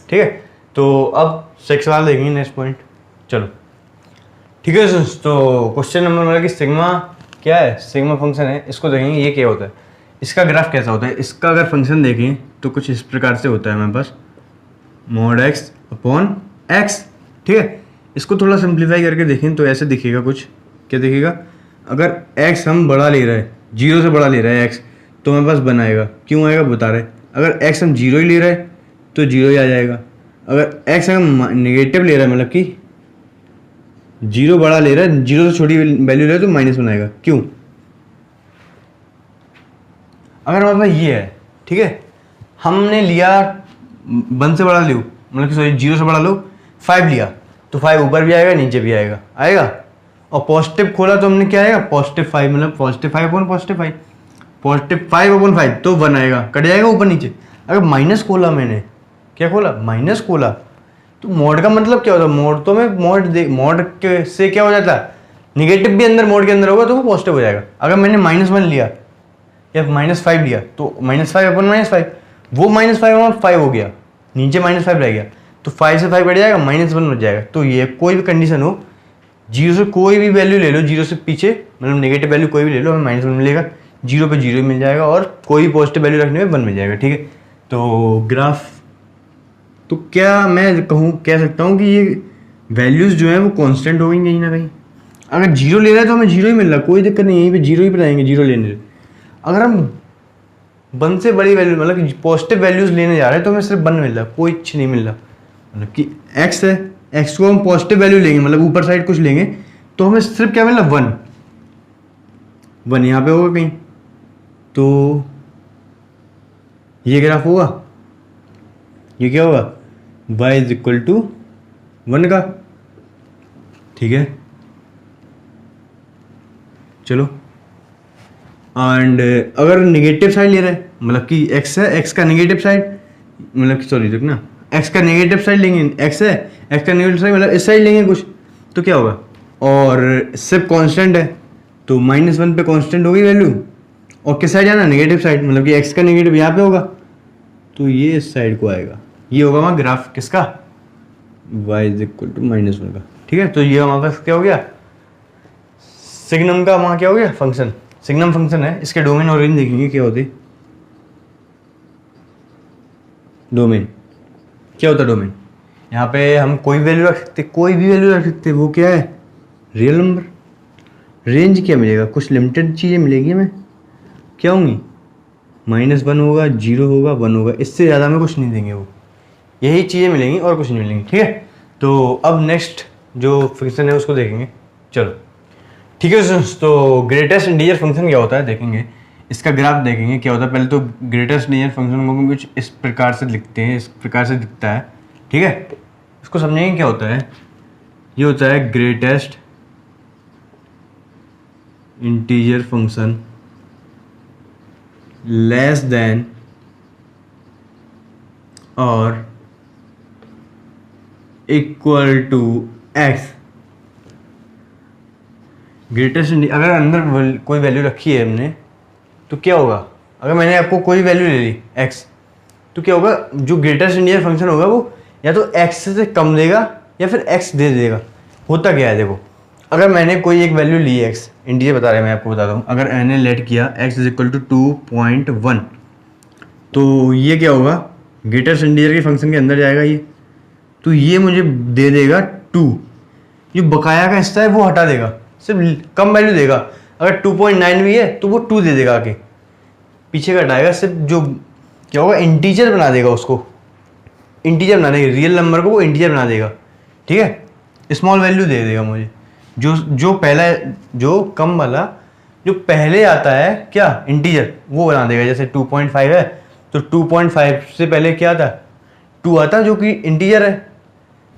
ठीक है, तो अब सेक्स वाला देखेंगे नेक्स्ट पॉइंट। चलो ठीक है दोस्तों, तो क्वेश्चन नंबर मतलब कि सिग्मा क्या है, सिग्मा फंक्शन है, इसको देखेंगे ये क्या होता है, इसका ग्राफ कैसा होता है। इसका अगर फंक्शन देखें तो कुछ इस प्रकार से होता है हमारे पास mod x अपॉन x। ठीक है, इसको थोड़ा सिंप्लीफाई करके देखें तो ऐसे दिखेगा कुछ, क्या दिखेगा, अगर x हम बड़ा ले रहे हैं, 0 से बड़ा ले रहे हैं x, तो हमारे पास 1 आएगा। क्यों आएगा बता रहे, अगर x हम 0 ही ले रहे हैं तो 0 ही आ जाएगा। अगर x हम नेगेटिव ले रहे हैं, मतलब कि 0 बड़ा ले रहा है, 0 से छोटी वैल्यू ले रहा है तो -1 आएगा। क्यों, अगर हमारे पास ये है, ठीक है, हमने लिया 1 से बड़ा लो, मतलब कि सॉरी 0 से बड़ा लो, 5 लिया तो 5 ऊपर भी आएगा नीचे भी आएगा। और पॉजिटिव खोला तो हमने क्या आएगा, +5, मतलब +5 अपॉन +5, +5 अपॉन 5 तो 1 आएगा, कट जाएगा ऊपर नीचे। अगर माइनस खोला, मैंने क्या खोला, माइनस खोला, तो मोड का मतलब क्या होता है, मोड तो मैं मोड के से क्या हो जाता है, निगेटिव भी अंदर मोड के अंदर होगा तो वो पॉजिटिव हो जाएगा। अगर मैंने -1 लिया या -5 लिया तो -5 अपॉन -5, वो -5 अपॉन 5 हो गया, नीचे -5 रह गया, तो 5 से 5 कट जाएगा, -1 हो जाएगा। तो ये कोई भी कंडीशन हो, 0 से कोई भी वैल्यू ले लो, 0 से पीछे मतलब नेगेटिव वैल्यू कोई भी ले लो, हमें -1 मिलेगा, 0 पे 0 मिल जाएगा और कोई भी पॉजिटिव वैल्यू रखने में 1 मिल जाएगा। ठीक है, तो ग्राफ, तो क्या मैं कह सकता हूँ कि ये वैल्यूज़ जो है वो कांस्टेंट हो गई कहीं ना कहीं। अगर 0 ले रहा है तो हमें 0 ही मिल रहा है, कोई दिक्कत नहीं, यहीं पे 0 ही पे जाएंगे 0 लेने से। अगर हम 1 से बड़ी वैल्यू मतलब कि पॉजिटिव वैल्यूज़ लेने जा रहे हैं तो हमें सिर्फ 1 मिल रहा है, कोई कुछ नहीं मिल रहा। मतलब कि x है, x को हम पॉजिटिव वैल्यू लेंगे, मतलब ऊपर साइड कुछ लेंगे तो हमें सिर्फ क्या मिल रहा है, 1 यहाँ पे होगा कहीं, तो ये ग्राफ होगा, ये क्या होगा, y इज इक्वल टू 1 का। ठीक है, चलो, एंड अगर नेगेटिव साइड ले रहे हैं, मतलब कि x है, x का नेगेटिव साइड, मतलब कि सॉरी देखना, x का नेगेटिव साइड लेंगे, x है, x का नेगेटिव साइड मतलब इस साइड लेंगे कुछ, तो क्या होगा, और सिर्फ कांस्टेंट है तो -1 पे कांस्टेंट होगी वैल्यू, और किस साइड जाना, नेगेटिव साइड, मतलब कि x का नेगेटिव यहाँ पे होगा तो ये इस साइड को आएगा। ये होगा हमारा ग्राफ किसका, y इज इक्वल टू -1 का। ठीक है, तो ये हमारे पास क्या हो गया, सिग्नम का वहाँ क्या हो गया फंक्शन, सिग्नम फंक्शन है। इसके डोमेन और रेंज देखेंगे क्या होते, डोमेन क्या होता है, डोमेन यहाँ पे हम कोई वैल्यू रख सकते, कोई भी वैल्यू रख सकते, वो क्या है, रियल नंबर। रेंज क्या मिलेगा, कुछ लिमिटेड चीज़ें मिलेगी हमें, क्या होंगी, -1 होगा, 0 होगा, 1 होगा, इससे ज़्यादा हमें कुछ नहीं देंगे, वो यही चीज़ें मिलेंगी और कुछ नहीं मिलेंगी। ठीक है, तो अब नेक्स्ट जो फंक्शन है उसको देखेंगे। चलो ठीक है दोस्तों, तो ग्रेटेस्ट इंटीजर फंक्शन क्या होता है देखेंगे, इसका ग्राफ देखेंगे क्या होता है। पहले तो ग्रेटेस्ट इंटीजर फंक्शन को कुछ इस प्रकार से लिखते हैं, इस प्रकार से दिखता है। ठीक है, इसको समझेंगे क्या होता है, ये होता है greatest integer function less than और इक्वल टू x। ग्रेटेस्ट, अगर अंदर कोई वैल्यू रखी है हमने तो क्या होगा, अगर मैंने आपको कोई वैल्यू ले ली x, तो क्या होगा, जो ग्रेटेस्ट इंटीजर फंक्शन होगा वो या तो x से कम देगा या फिर x दे देगा। होता क्या है देखो, अगर मैंने कोई एक वैल्यू ली x, इंटीजर बता रहा है मैं आपको बताता हूँ, अगर मैंने लेट किया x इज इक्वल टू 2.1, तो ये क्या होगा, ग्रेटेस्ट इंटीजर के फंक्शन के अंदर जाएगा ये, तो ये मुझे दे देगा 2, जो बकाया का हिस्सा है वो हटा देगा, सिर्फ कम वैल्यू देगा। अगर 2.9 भी है तो वो 2 दे देगा, आगे पीछे का हटाएगा, सिर्फ जो क्या होगा, इंटीजर बना देगा, उसको इंटीजर बना देगा, रियल नंबर को वो इंटीजर बना देगा। ठीक है, स्मॉल वैल्यू दे देगा मुझे, जो पहला जो कम वाला जो पहले आता है क्या इंटीजर वो बना देगा। जैसे 2.5 है तो 2.5 से पहले क्या आता, 2 आता जो कि इंटीजर है,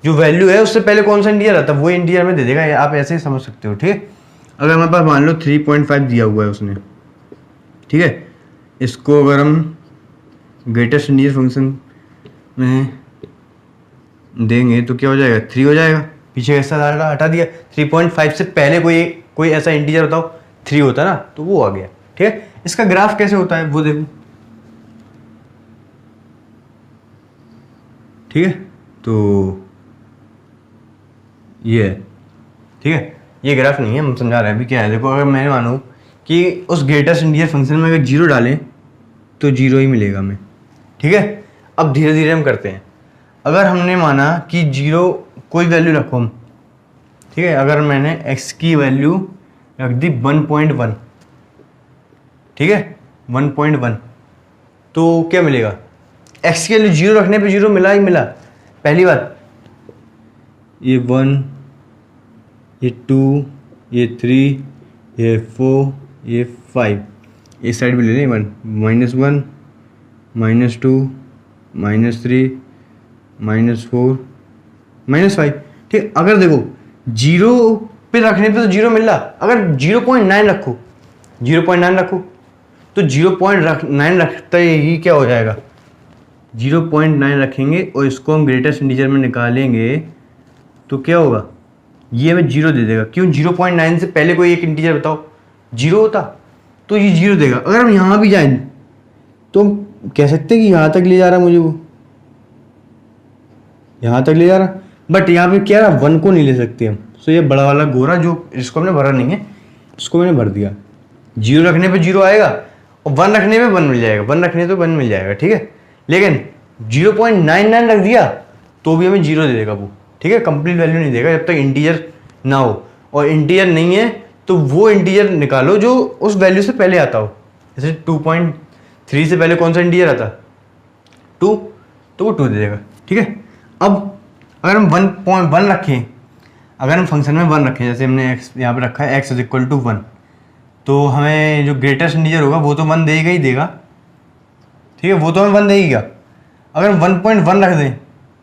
जो वैल्यू है उससे पहले कौन सा इंटीजर आता है वो इंटीजर में दे देगा। आप ऐसे ही समझ सकते हो, ठीक है। अगर हमारे पास मान लो 3.5 दिया हुआ है उसने, ठीक है, इसको अगर हम ग्रेटेस्ट इंटीजर फंक्शन में देंगे तो क्या हो जाएगा, 3 हो जाएगा। पीछे ऐसा हटा दिया, 3.5 से पहले कोई ऐसा इंटीजर बताओ 3 होता ना, तो वो आ गया, ठीक है। इसका ग्राफ कैसे होता है वो देखो, ठीक है। तो ये है, ठीक है, ये ग्राफ नहीं है, हम समझा रहे हैं अभी क्या है। देखो अगर मैं मानूँ कि उस ग्रेटेस्ट इंटीजर फंक्शन में अगर 0 डालें तो 0 ही मिलेगा हमें, ठीक है। अब धीरे धीरे हम करते हैं। अगर हमने माना कि 0 कोई वैल्यू रखो हम, ठीक है, अगर मैंने x की वैल्यू रख दी 1.1, ठीक है, 1.1, तो क्या मिलेगा, x की वैल्यू 0 रखने पे 0 मिला ही मिला, पहली बात। ये 1, ये 2, ये 3, ये 4, ये 5, इस साइड भी ले लें 1, -1, -2, -3, -4, -5, ठीक। अगर देखो 0 पे रखने पे तो 0 मिल रहा, अगर 0.9 रखो, 0.9 रखो तो 0.9 रखते ही क्या हो जाएगा, 0.9 रखेंगे और इसको हम ग्रेटेस्ट इंटीजर में निकालेंगे तो क्या होगा, ये हमें 0 दे देगा। क्यों, 0.9 से पहले कोई एक इंटीजर बताओ 0 होता तो ये 0 देगा। अगर हम यहाँ भी जाएं तो हम कह सकते हैं कि यहाँ तक ले जा रहा मुझे, वो यहाँ तक ले जा रहा, बट यहाँ पे क्या है 1 को नहीं ले सकते हम। तो ये बड़ा वाला गोरा जो इसको हमने भरा नहीं है, इसको मैंने भर दिया। 0 रखने पे 0 आएगा और 1 रखने पे 1 मिल जाएगा, 1 रखने पे 1 मिल जाएगा, ठीक है। लेकिन 0.99 रख दिया तो भी हमें 0 दे देगा वो, ठीक है। कंप्लीट वैल्यू नहीं देगा जब तक इंटीजर ना हो, और इंटीजर नहीं है तो वो इंटीजर निकालो जो उस वैल्यू से पहले आता हो। जैसे 2.3 से पहले कौन सा इंटीजर आता, 2, तो वो 2 दे देगा, ठीक है। अब अगर हम 1.1 रखें, अगर हम फंक्शन में 1 रखें, जैसे हमने x यहाँ पे रखा है x = 1, तो हमें जो ग्रेटेस्ट इंटीजर होगा वो तो 1 देगा ही देगा, ठीक है, वो तो हमें 1 देगा। अगर हम 1.1 रख दें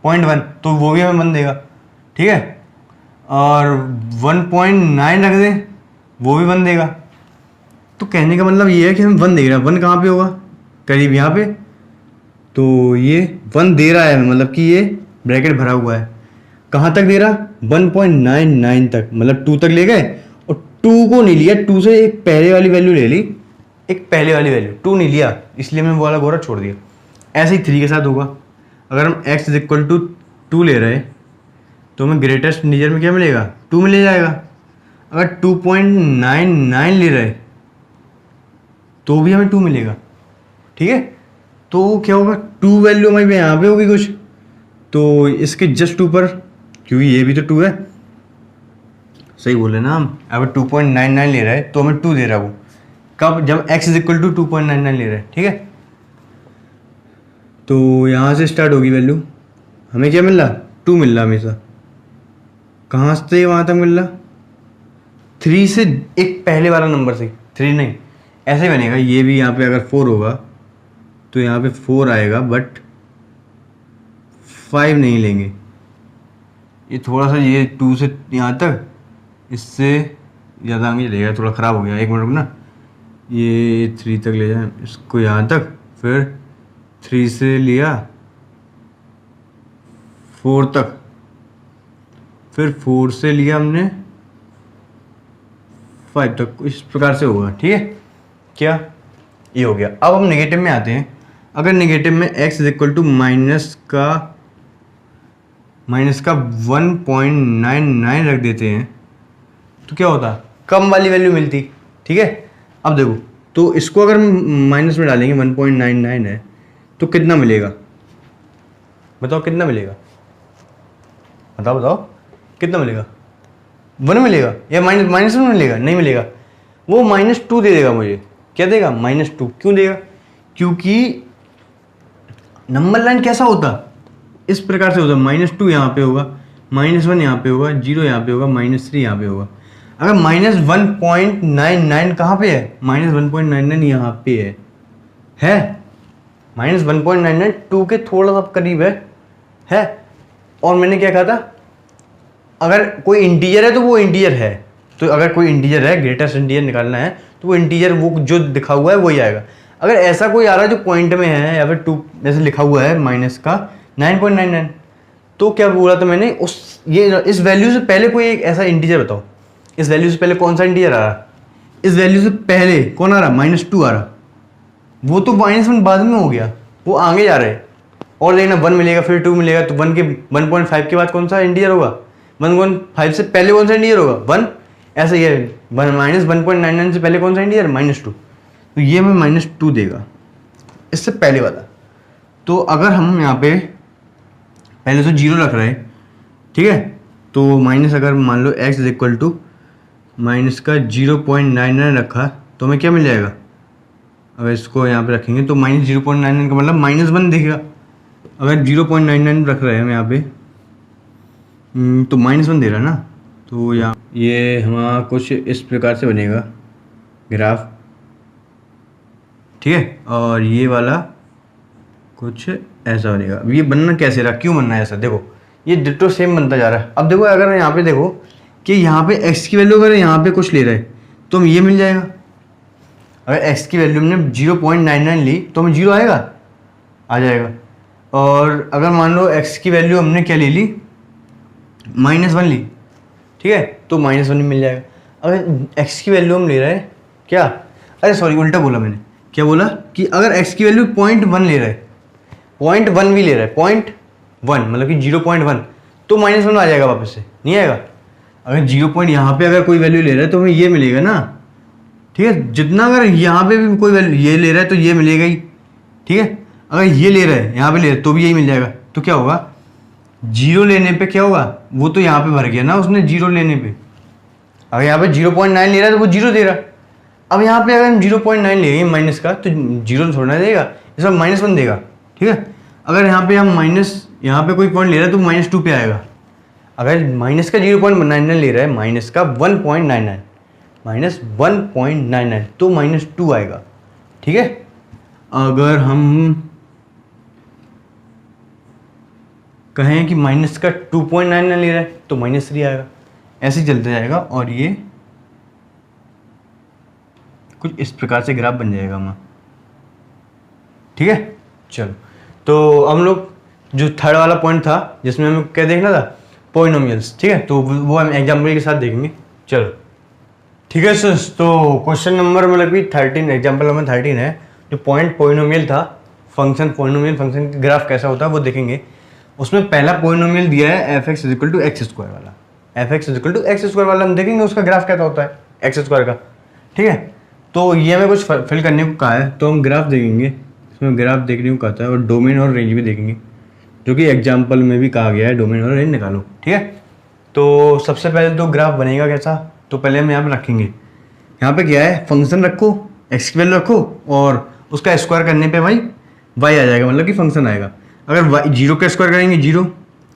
0.1 तो वो भी हमें 1 देगा, ठीक है। और 1.9 रख दें वो भी 1 देगा। तो कहने का मतलब ये है कि हम 1 दे रहे हैं। 1 कहाँ पे होगा, करीब यहाँ पे, तो ये 1 दे रहा है, मतलब कि ये ब्रैकेट भरा हुआ है। कहाँ तक दे रहा, 1.99 तक, मतलब 2 तक ले गए और 2 को नहीं लिया, 2 से एक पहले वाली वैल्यू ले ली, एक पहले वाली वैल्यू 2 नहीं लिया, इसलिए मैंने वो वाला गोरा छोड़ दिया। ऐसे ही 3 के साथ होगा। अगर हम x = 2 ले रहे हैं तो हमें ग्रेटेस्ट इंटीजर में क्या मिलेगा, 2 मिल जाएगा। अगर 2.99 ले रहे तो भी हमें 2 मिलेगा, ठीक है। तो क्या होगा, 2 वैल्यू हमारी यहाँ पे होगी कुछ, तो इसके जस्ट ऊपर, क्योंकि ये भी तो 2 है, सही बोले ना हम। अगर 2.99 ले रहा है तो हमें 2 दे रहा है वो, कब, जब x = 2.99 ले रहा है, ठीक है। तो यहाँ से स्टार्ट होगी वैल्यू, हमें क्या मिल रहा, 2 मिल रहा हमेशा। कहाँ से वहाँ तक मिल रहा, 3 से एक पहले वाला नंबर से, 3 नहीं, ऐसे ही बनेगा। ये भी यहाँ पे अगर 4 होगा तो यहाँ पे 4 आएगा, बट 5 नहीं लेंगे। ये थोड़ा सा, ये 2 से यहाँ तक, इससे ज़्यादा आगे लेगा, थोड़ा ख़राब हो गया, 1 मिनट रुकना। ये 3 तक ले जाए इसको यहाँ तक, फिर 3 से लिया 4 तक, फिर 4 से लिया हमने 5 तक, इस प्रकार से होगा, ठीक है। क्या, ये हो गया। अब हम नेगेटिव में आते हैं। अगर नेगेटिव में x = माइनस का 1.99 रख देते हैं तो क्या होता, कम वाली वैल्यू मिलती, ठीक है। अब देखो, तो इसको अगर माइनस में डालेंगे, 1.99 है तो कितना मिलेगा, बताओ कितना मिलेगा, बताओ बताओ कितना मिलेगा, 1 मिलेगा या माइनस में मिलेगा, नहीं मिलेगा, वो -2 दे देगा मुझे। क्या देगा, -2। क्यों देगा, क्योंकि नंबर लाइन कैसा होता, इस प्रकार से होता, -2 यहाँ पे होगा, -1 यहाँ पे होगा, 0 यहाँ पे होगा, -3 यहाँ पे होगा। अगर -1.99 कहाँ पे है, -1.99 यहाँ पे है -1.99 2 के थोड़ा सा करीब है। और मैंने क्या कहा था, अगर कोई इंटीजर है तो वो इंटीजर है, तो अगर कोई इंटीजर है, ग्रेटेस्ट इंटीजर निकालना है तो वो इंटीजर वो जो दिखा हुआ है वही आएगा। अगर ऐसा कोई आ रहा है जो पॉइंट में है या फिर 2 जैसे लिखा हुआ है माइनस का 9.99, तो क्या बोला था मैंने, इस वैल्यू से पहले कोई एक ऐसा इंटीजर बताओ, इस वैल्यू से पहले कौन सा इंटीजर आ रहा, इस वैल्यू से पहले कौन आ रहा, -2 आ रहा, वो तो -1 बाद में हो गया, वो आगे जा रहे हैं। और लेना 1 मिलेगा फिर 2 मिलेगा, तो 1.5 के बाद कौन सा इंटीजर होगा, 1.5 से पहले कौन सा इंटीजर होगा 1, ऐसा ही है। -1.99 से पहले कौन सा इंटीजर, -2, तो ये हमें -2 देगा इससे पहले वाला। तो अगर हम यहाँ पे पहले तो 0 रख रहे हैं, ठीक है, तो माइनस अगर मान लो x is equal to minus का 0.99 रखा तो हमें क्या मिल जाएगा, अगर इसको यहाँ पे रखेंगे तो -0.99 का मतलब -1 देगा। अगर 0.99 रख रहे हैं हम यहाँ पे तो -1 दे रहा है ना, तो यहाँ ये हमारा कुछ इस प्रकार से बनेगा ग्राफ, ठीक है, और ये वाला कुछ ऐसा बनेगा। अब ये बनना कैसे रहा, क्यों बनना है ऐसा, देखो ये डिट्टो सेम बनता जा रहा है। अब देखो अगर यहाँ पे देखो कि यहाँ पे x की वैल्यू अगर यहाँ पे कुछ ले रहे तो हमें ये मिल जाएगा। अगर x की वैल्यू हमने 0.99 ली तो हमें 0 आएगा, आ जाएगा। और अगर मान लो x की वैल्यू हमने क्या ले ली, -1 ली, ठीक है, तो -1 मिल जाएगा। अगर x की वैल्यू हम ले रहे हैं क्या, अरे सॉरी उल्टा बोला मैंने, क्या बोला कि अगर x की वैल्यू 0.1 ले रहा है, 0.1 भी ले रहा है, 0.1 मतलब कि 0.1, तो -1 आ जाएगा, वापस से नहीं आएगा। अगर 0. यहाँ पे अगर कोई वैल्यू ले रहा है तो हमें ये मिलेगा ना, ठीक है, जितना अगर यहाँ पे भी कोई वैल्यू ये ले रहा है तो ये मिलेगा ही, ठीक है। अगर ये ले रहा है यहाँ पे ले रहा है तो भी यही मिल जाएगा। तो क्या होगा, 0 लेने पे क्या होगा, वो तो यहाँ पे भर गया ना उसने 0 लेने पे। अगर यहाँ पे 0.9 ले रहा है तो वो 0 दे रहा। अब यहाँ पे अगर हम 0.9 लेंगे माइनस का तो 0 थोड़ा देगा, इसमें -1 देगा, ठीक है। अगर यहाँ पे हम यहाँ पे कोई पॉइंट ले रहा है तो -2 पे आएगा। अगर माइनस का 0.99 ले रहा है, माइनस का 1.99, -1.99 तो -2 आएगा, ठीक है। अगर हम कहें कि माइनस का 2.99 ले रहा है तो -3 आएगा, ऐसे ही चलते जाएगा। और ये कुछ इस प्रकार से ग्राफ बन जाएगा हमारा, ठीक है। चलो, तो हम लोग जो थर्ड वाला पॉइंट था जिसमें हमें क्या देखना था, पॉलिनोमियल्स, ठीक है, तो वो हम एग्जाम्पल के साथ देखेंगे। चलो ठीक है सर, तो क्वेश्चन नंबर मतलब कि 13, एग्जाम्पल नंबर 13 है, जो पॉइंट पॉलिनोमियल था, फंक्शन पॉलिनोमियल फंक्शन का ग्राफ कैसा होता है वो देखेंगे। उसमें पहला पॉलिनोमियल दिया है f(x = x² वाला, f(x = x² वाला हम देखेंगे उसका ग्राफ कैसा होता है x² का, ठीक है। तो ये हमें कुछ फिल करने को कहा है, तो हम ग्राफ देखेंगे, इसमें ग्राफ देखने को कहता है, और डोमेन और रेंज भी देखेंगे, जो कि एग्जाम्पल में भी कहा गया है, डोमेन और रेंज निकालो, ठीक है। तो सबसे पहले तो ग्राफ बनेगा कैसा, तो पहले हम यहाँ पे रखेंगे, यहाँ पे क्या है, फंक्शन रखो, x की वैल्यू रखो और उसका स्क्वायर करने पे भाई y आ जाएगा, मतलब कि फंक्शन आएगा। अगर 0 का स्क्वायर करेंगे 0,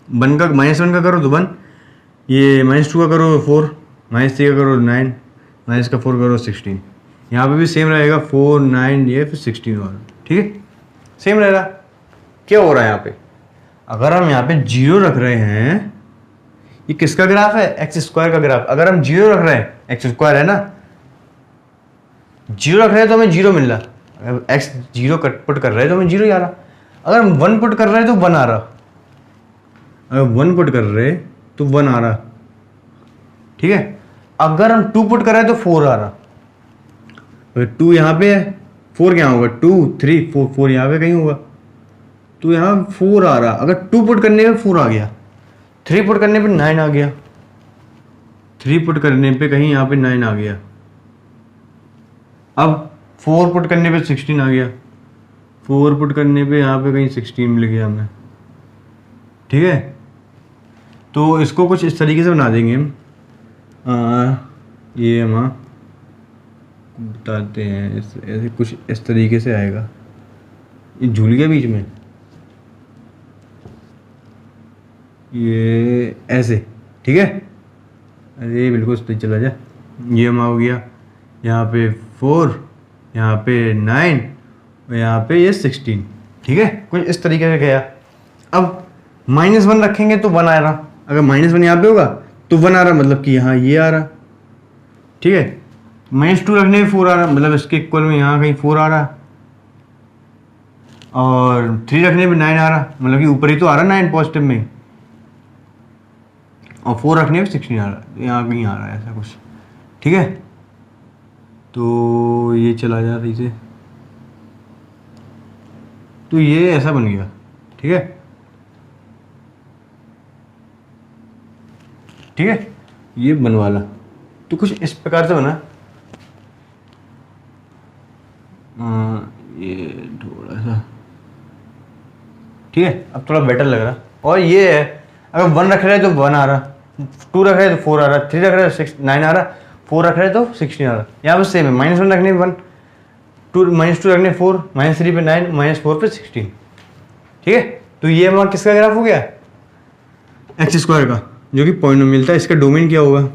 1 का -1 का करो तो 1, ये -2 का करो 4, -3 का करो 9, माइनस का 4 करो 16। यहाँ पे भी सेम रहेगा 4, 9 ये फिर 16 और, ठीक है, सेम रहेगा। क्या हो रहा है यहाँ पे, अगर हम यहाँ पे 0 रख रहे हैं, ये किसका ग्राफ है, x² का ग्राफ। अगर हम 0 रख रहे हैं, x² है ना, 0 रख रहे हैं तो हमें 0 मिल रहा, अगर x 0 पुट कर रहे हैं तो हमें 0 ही आ रहा। अगर हम 1 पुट कर रहे हैं तो 1 आ रहा, अगर 1 पुट कर रहे हैं तो 1 आ रहा, ठीक है। अगर हम 2 पुट कर रहे हैं तो 4 आ रहा, अगर 2 यहाँ पे है 4 क्या होगा, 2 3 4 4 यहाँ पे कहीं होगा, तो यहाँ 4 आ रहा। अगर 2 पुट करने पे 4 आ गया, 3 पुट करने पे 9 आ गया, 3 पुट करने पे कहीं यहाँ पे 9 आ गया, अब 4 पुट करने पे 16 आ गया, 4 पुट करने पे यहाँ पे कहीं 16 मिल गया हमें, ठीक है। तो इसको कुछ इस तरीके से बना देंगे हम, ये हम बताते हैं, ऐसे कुछ इस तरीके से आएगा। ये झूल गया बीच में, ये ऐसे, ठीक है, अरे बिल्कुल इस पर चला जा, ये हो गया, यहाँ पे 4, यहाँ पे 9 और यहाँ पे ये 16। ठीक है, कुछ इस तरीके से गया। अब -1 रखेंगे तो 1 आ रहा, अगर -1 यहाँ पे होगा तो 1 आ रहा, मतलब कि यहाँ ये आ रहा। ठीक है, -2 रखने में 4 आ रहा, मतलब इसके इक्वल में यहाँ कहीं 4 आ रहा, और 3 रखने में 9 आ रहा, मतलब कि ऊपर ही तो आ रहा 9 पॉजिटिव में, और 4 रखने में 16 आ रहा, यहाँ कहीं आ रहा है ऐसा कुछ। ठीक है, तो ये चला जा रही से, तो ये ऐसा बन गया। ठीक है, ठीक है, ये बनवा ला, तो कुछ इस प्रकार से बना। ये थोड़ा सा ठीक है, अब थोड़ा बेटर लग रहा। और ये है, अगर 1 रख रहे हैं तो 1 आ रहा, 2 रख रहे हैं तो 4 आ रहा, 3 रख रहे हैं तो 9 आ रहा, 4 रख रहे हैं तो 16 आ रहा। यहाँ पर सेम है, -1 रखने पे 1, -2 रखने 4, -3 पे 9, -4 पे 16। ठीक है, तो ये हमारा किसका ग्राफ हो गया, x² का, जो कि पॉलिनोमियल था। इसका डोमेन क्या होगा,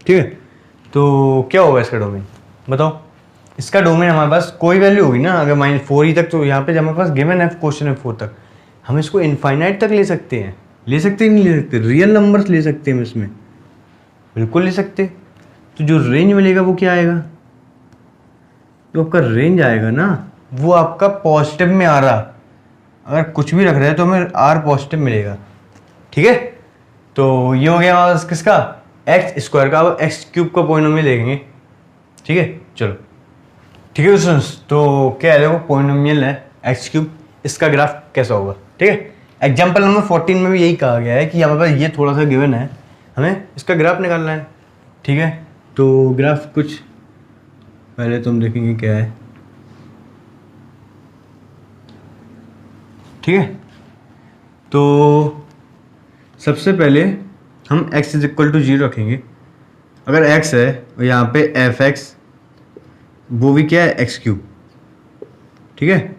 ठीक है, तो क्या होगा इसका डोमेन बताओ। इसका डोमेन हमारे पास कोई वैल्यू होगी ना, अगर -4 ही तक, तो यहाँ पे हमारे पास गिवन है क्वेश्चन में 4 तक, हम इसको इनफाइनाइट तक ले सकते हैं। ले सकते हैं, नहीं ले सकते, रियल नंबर्स ले सकते हैं इसमें, बिल्कुल ले सकते। तो जो रेंज मिलेगा वो क्या आएगा, जो आपका रेंज आएगा ना वो आपका पॉजिटिव में आ रहा, अगर कुछ भी रख रहे हैं तो हमें r पॉजिटिव मिलेगा। ठीक है, तो ये हो गया किसका, x² का। अब x³ का पॉलिनोमियल देखेंगे। ठीक है, चलो ठीक है दोस्तों, तो क्या है, देखो पॉलिनोमियल है x³, इसका ग्राफ कैसा होगा। ठीक है, एग्जाम्पल नंबर 14 में भी यही कहा गया है कि हमारे पास ये थोड़ा सा गिवन है, हमें इसका ग्राफ निकालना है। ठीक है, तो ग्राफ कुछ पहले तुम देखेंगे क्या है। ठीक है, तो सबसे पहले हम x = 0 रखेंगे। अगर x है और यहाँ पे f(x), वो भी क्या है, x³। ठीक है,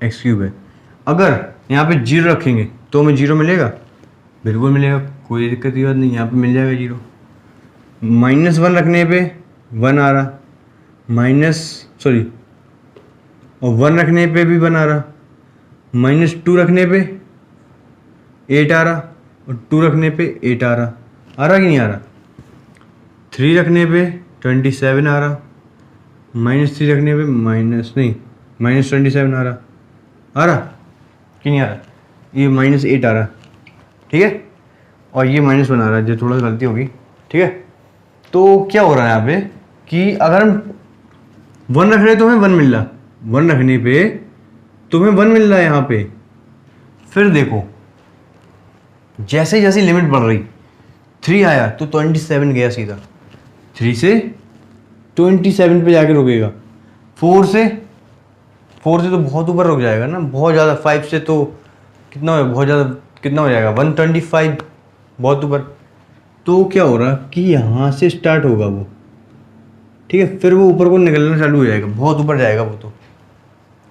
x³ है। अगर यहाँ पे 0 रखेंगे तो हमें 0 मिलेगा, बिल्कुल मिलेगा, कोई दिक्कत की बात नहीं, यहाँ पे मिल जाएगा 0। -1 रखने पे 1 आ रहा, और 1 रखने पे भी 1 आ रहा, -2 रखने पे 8 आ रहा, और 2 रखने पे 8 आ रहा कि नहीं आ रहा। 3 रखने पे 27 आ रहा, -3 रखने पे -27 आ रहा कि नहीं आ रहा, ये -8 आ रहा। ठीक है, और ये -1 आ रहा है, जो थोड़ा सा गलती होगी। ठीक है, तो क्या हो रहा है यहाँ पे कि अगर हम 1 रख रहे हैं तो हमें 1 मिल रहा, 1 रखने पे तुम्हें 1 मिल रहा है यहाँ पे। फिर देखो जैसे जैसे लिमिट बढ़ रही, 3 आया तो 27 गया सीधा, 3 से 27 पे जाके रुकेगा, 4 से तो बहुत ऊपर रुक जाएगा ना, बहुत ज़्यादा। 5 से तो कितना हो, बहुत ज़्यादा कितना हो जाएगा, 125, बहुत ऊपर। तो क्या हो रहा कि यहाँ से स्टार्ट होगा वो, ठीक है, फिर वो ऊपर को निकलना चालू हो जाएगा, बहुत ऊपर जाएगा वो तो।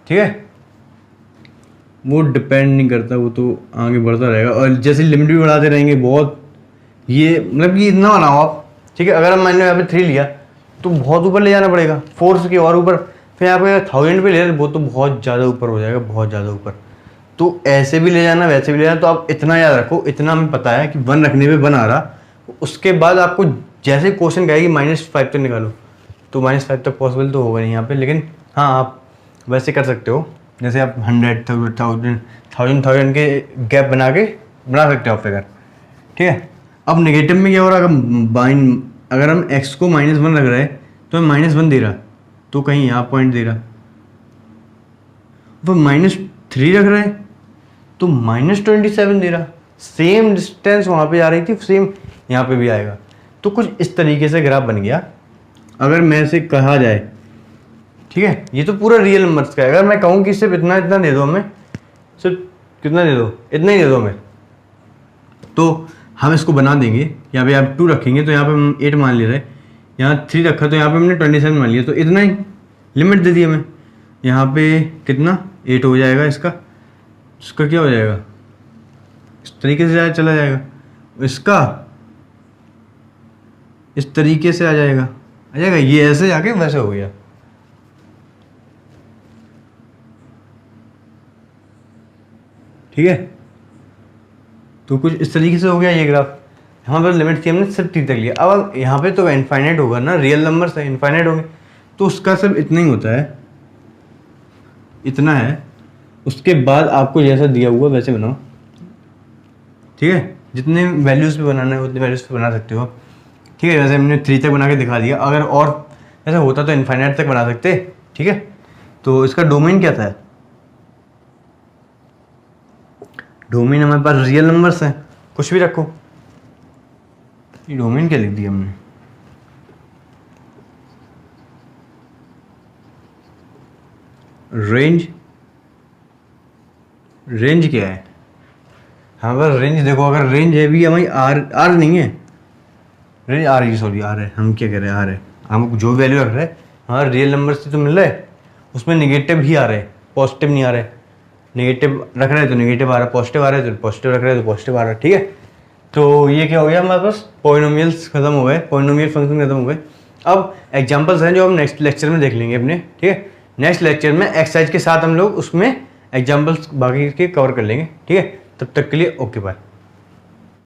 ठीक है, वो डिपेंड नहीं करता, वो तो आगे बढ़ता रहेगा, और जैसे लिमिट भी बढ़ाते रहेंगे बहुत, ये मतलब कि इतना बनाओ आप। ठीक है, अगर हम मैंने यहाँ पे 3 लिया तो बहुत ऊपर ले जाना पड़ेगा, 4 के और ऊपर, फिर यहाँ पे 1000 पे ले रहे वो तो बहुत ज़्यादा ऊपर हो जाएगा, बहुत ज़्यादा ऊपर। तो ऐसे भी ले जाना, वैसे भी ले जाना, तो आप इतना याद रखो, इतना हमें पता है कि 1 रखने पे 1 आ रहा। उसके बाद आपको जैसे क्वेश्चन कहेगी -5 तक निकालो, तो -5 तक पॉसिबल तो होगा नहीं यहाँ पे, लेकिन हाँ आप वैसे कर सकते हो, जैसे आप 100, 1000 के गैप बना सकते हो आप फिगर। ठीक है, अब नेगेटिव में क्या हो रहा है, अगर हम x को -1 रख रहे हैं तो हमें -1 दे रहा, तो कहीं यहाँ पॉइंट दे रहा, वो -3 रख रहे हैं तो -27 दे रहा, सेम डिस्टेंस वहाँ पे आ रही थी, सेम यहाँ पे भी आएगा। तो कुछ इस तरीके से ग्राफ बन गया, अगर मैं से कहा जाए। ठीक है, ये तो पूरा रियल नंबर्स का है। अगर मैं कहूँ कि सिर्फ इतना इतना दे दो हमें, सिर्फ कितना दे दो, इतना ही दे दो हमें, तो हम इसको बना देंगे। यहाँ पे आप 2 रखेंगे तो यहाँ पे हम 8 मान ले रहे हैं, यहाँ 3 रखा तो यहाँ पे हमने 27 मान लिया, तो इतना ही लिमिट दे दी हमें। यहाँ पे कितना 8 हो जाएगा, इसका क्या हो जाएगा, इस तरीके से चला जाएगा। इसका इस तरीके से आ जाएगा, ये ऐसे जाके वैसे हो गया। ठीक है, तो कुछ इस तरीके से हो गया ये ग्राफ। यहाँ पर लिमिट थी हमने सिर्फ 3 तक लिया। अब यहाँ पे तो इनफाइनाइट होगा ना, रियल नंबर से इनफाइनाइट होंगे, तो उसका सिर्फ इतना ही होता है, इतना है। उसके बाद आपको जैसा दिया हुआ वैसे बनाओ। ठीक है, जितने वैल्यूज़ पे बनाना है उतने वैल्यूज़ पे बना सकते हो आप। ठीक है, वैसे हमने 3 तक बना के दिखा दिया। अगर और ऐसा होता तो इनफाइनाइट तक बना सकते। ठीक है, तो इसका डोमेन क्या था? डोमेन हमारे पास रियल नंबर्स हैं, कुछ भी रखो। ये डोमेन क्या लिख दिया हमने? रेंज। रेंज क्या है? हाँ बस रेंज देखो, अगर रेंज है भी हमारी आर नहीं है, रेंज आर है, सॉरी आर है। हम क्या कह रहे हैं, आर है। हम जो वैल्यू रख रहे हैं हमारा रियल नंबर से तो मिल रहा है, उसमें नेगेटिव ही आ रहा है, पॉजिटिव नहीं आ रहा है। नेगेटिव रख रहे हैं तो नेगेटिव आ रहा है, पॉजिटिव आ रहा है तो पॉजिटिव रख रहे हैं तो पॉजिटिव आ रहा है। ठीक है, तो ये क्या हो गया हमारे पास, पॉलिनोमियल्स खत्म हो गए, पॉलिनोमियल फंक्शन खत्म हो गए। अब एग्जांपल्स हैं जो हम नेक्स्ट लेक्चर में देख लेंगे अपने। ठीक है, नेक्स्ट लेक्चर में एक्सरसाइज के साथ हम लोग उसमें एग्जांपल्स बाकी के कवर कर लेंगे। ठीक है, तब तक के लिए ओके बाय।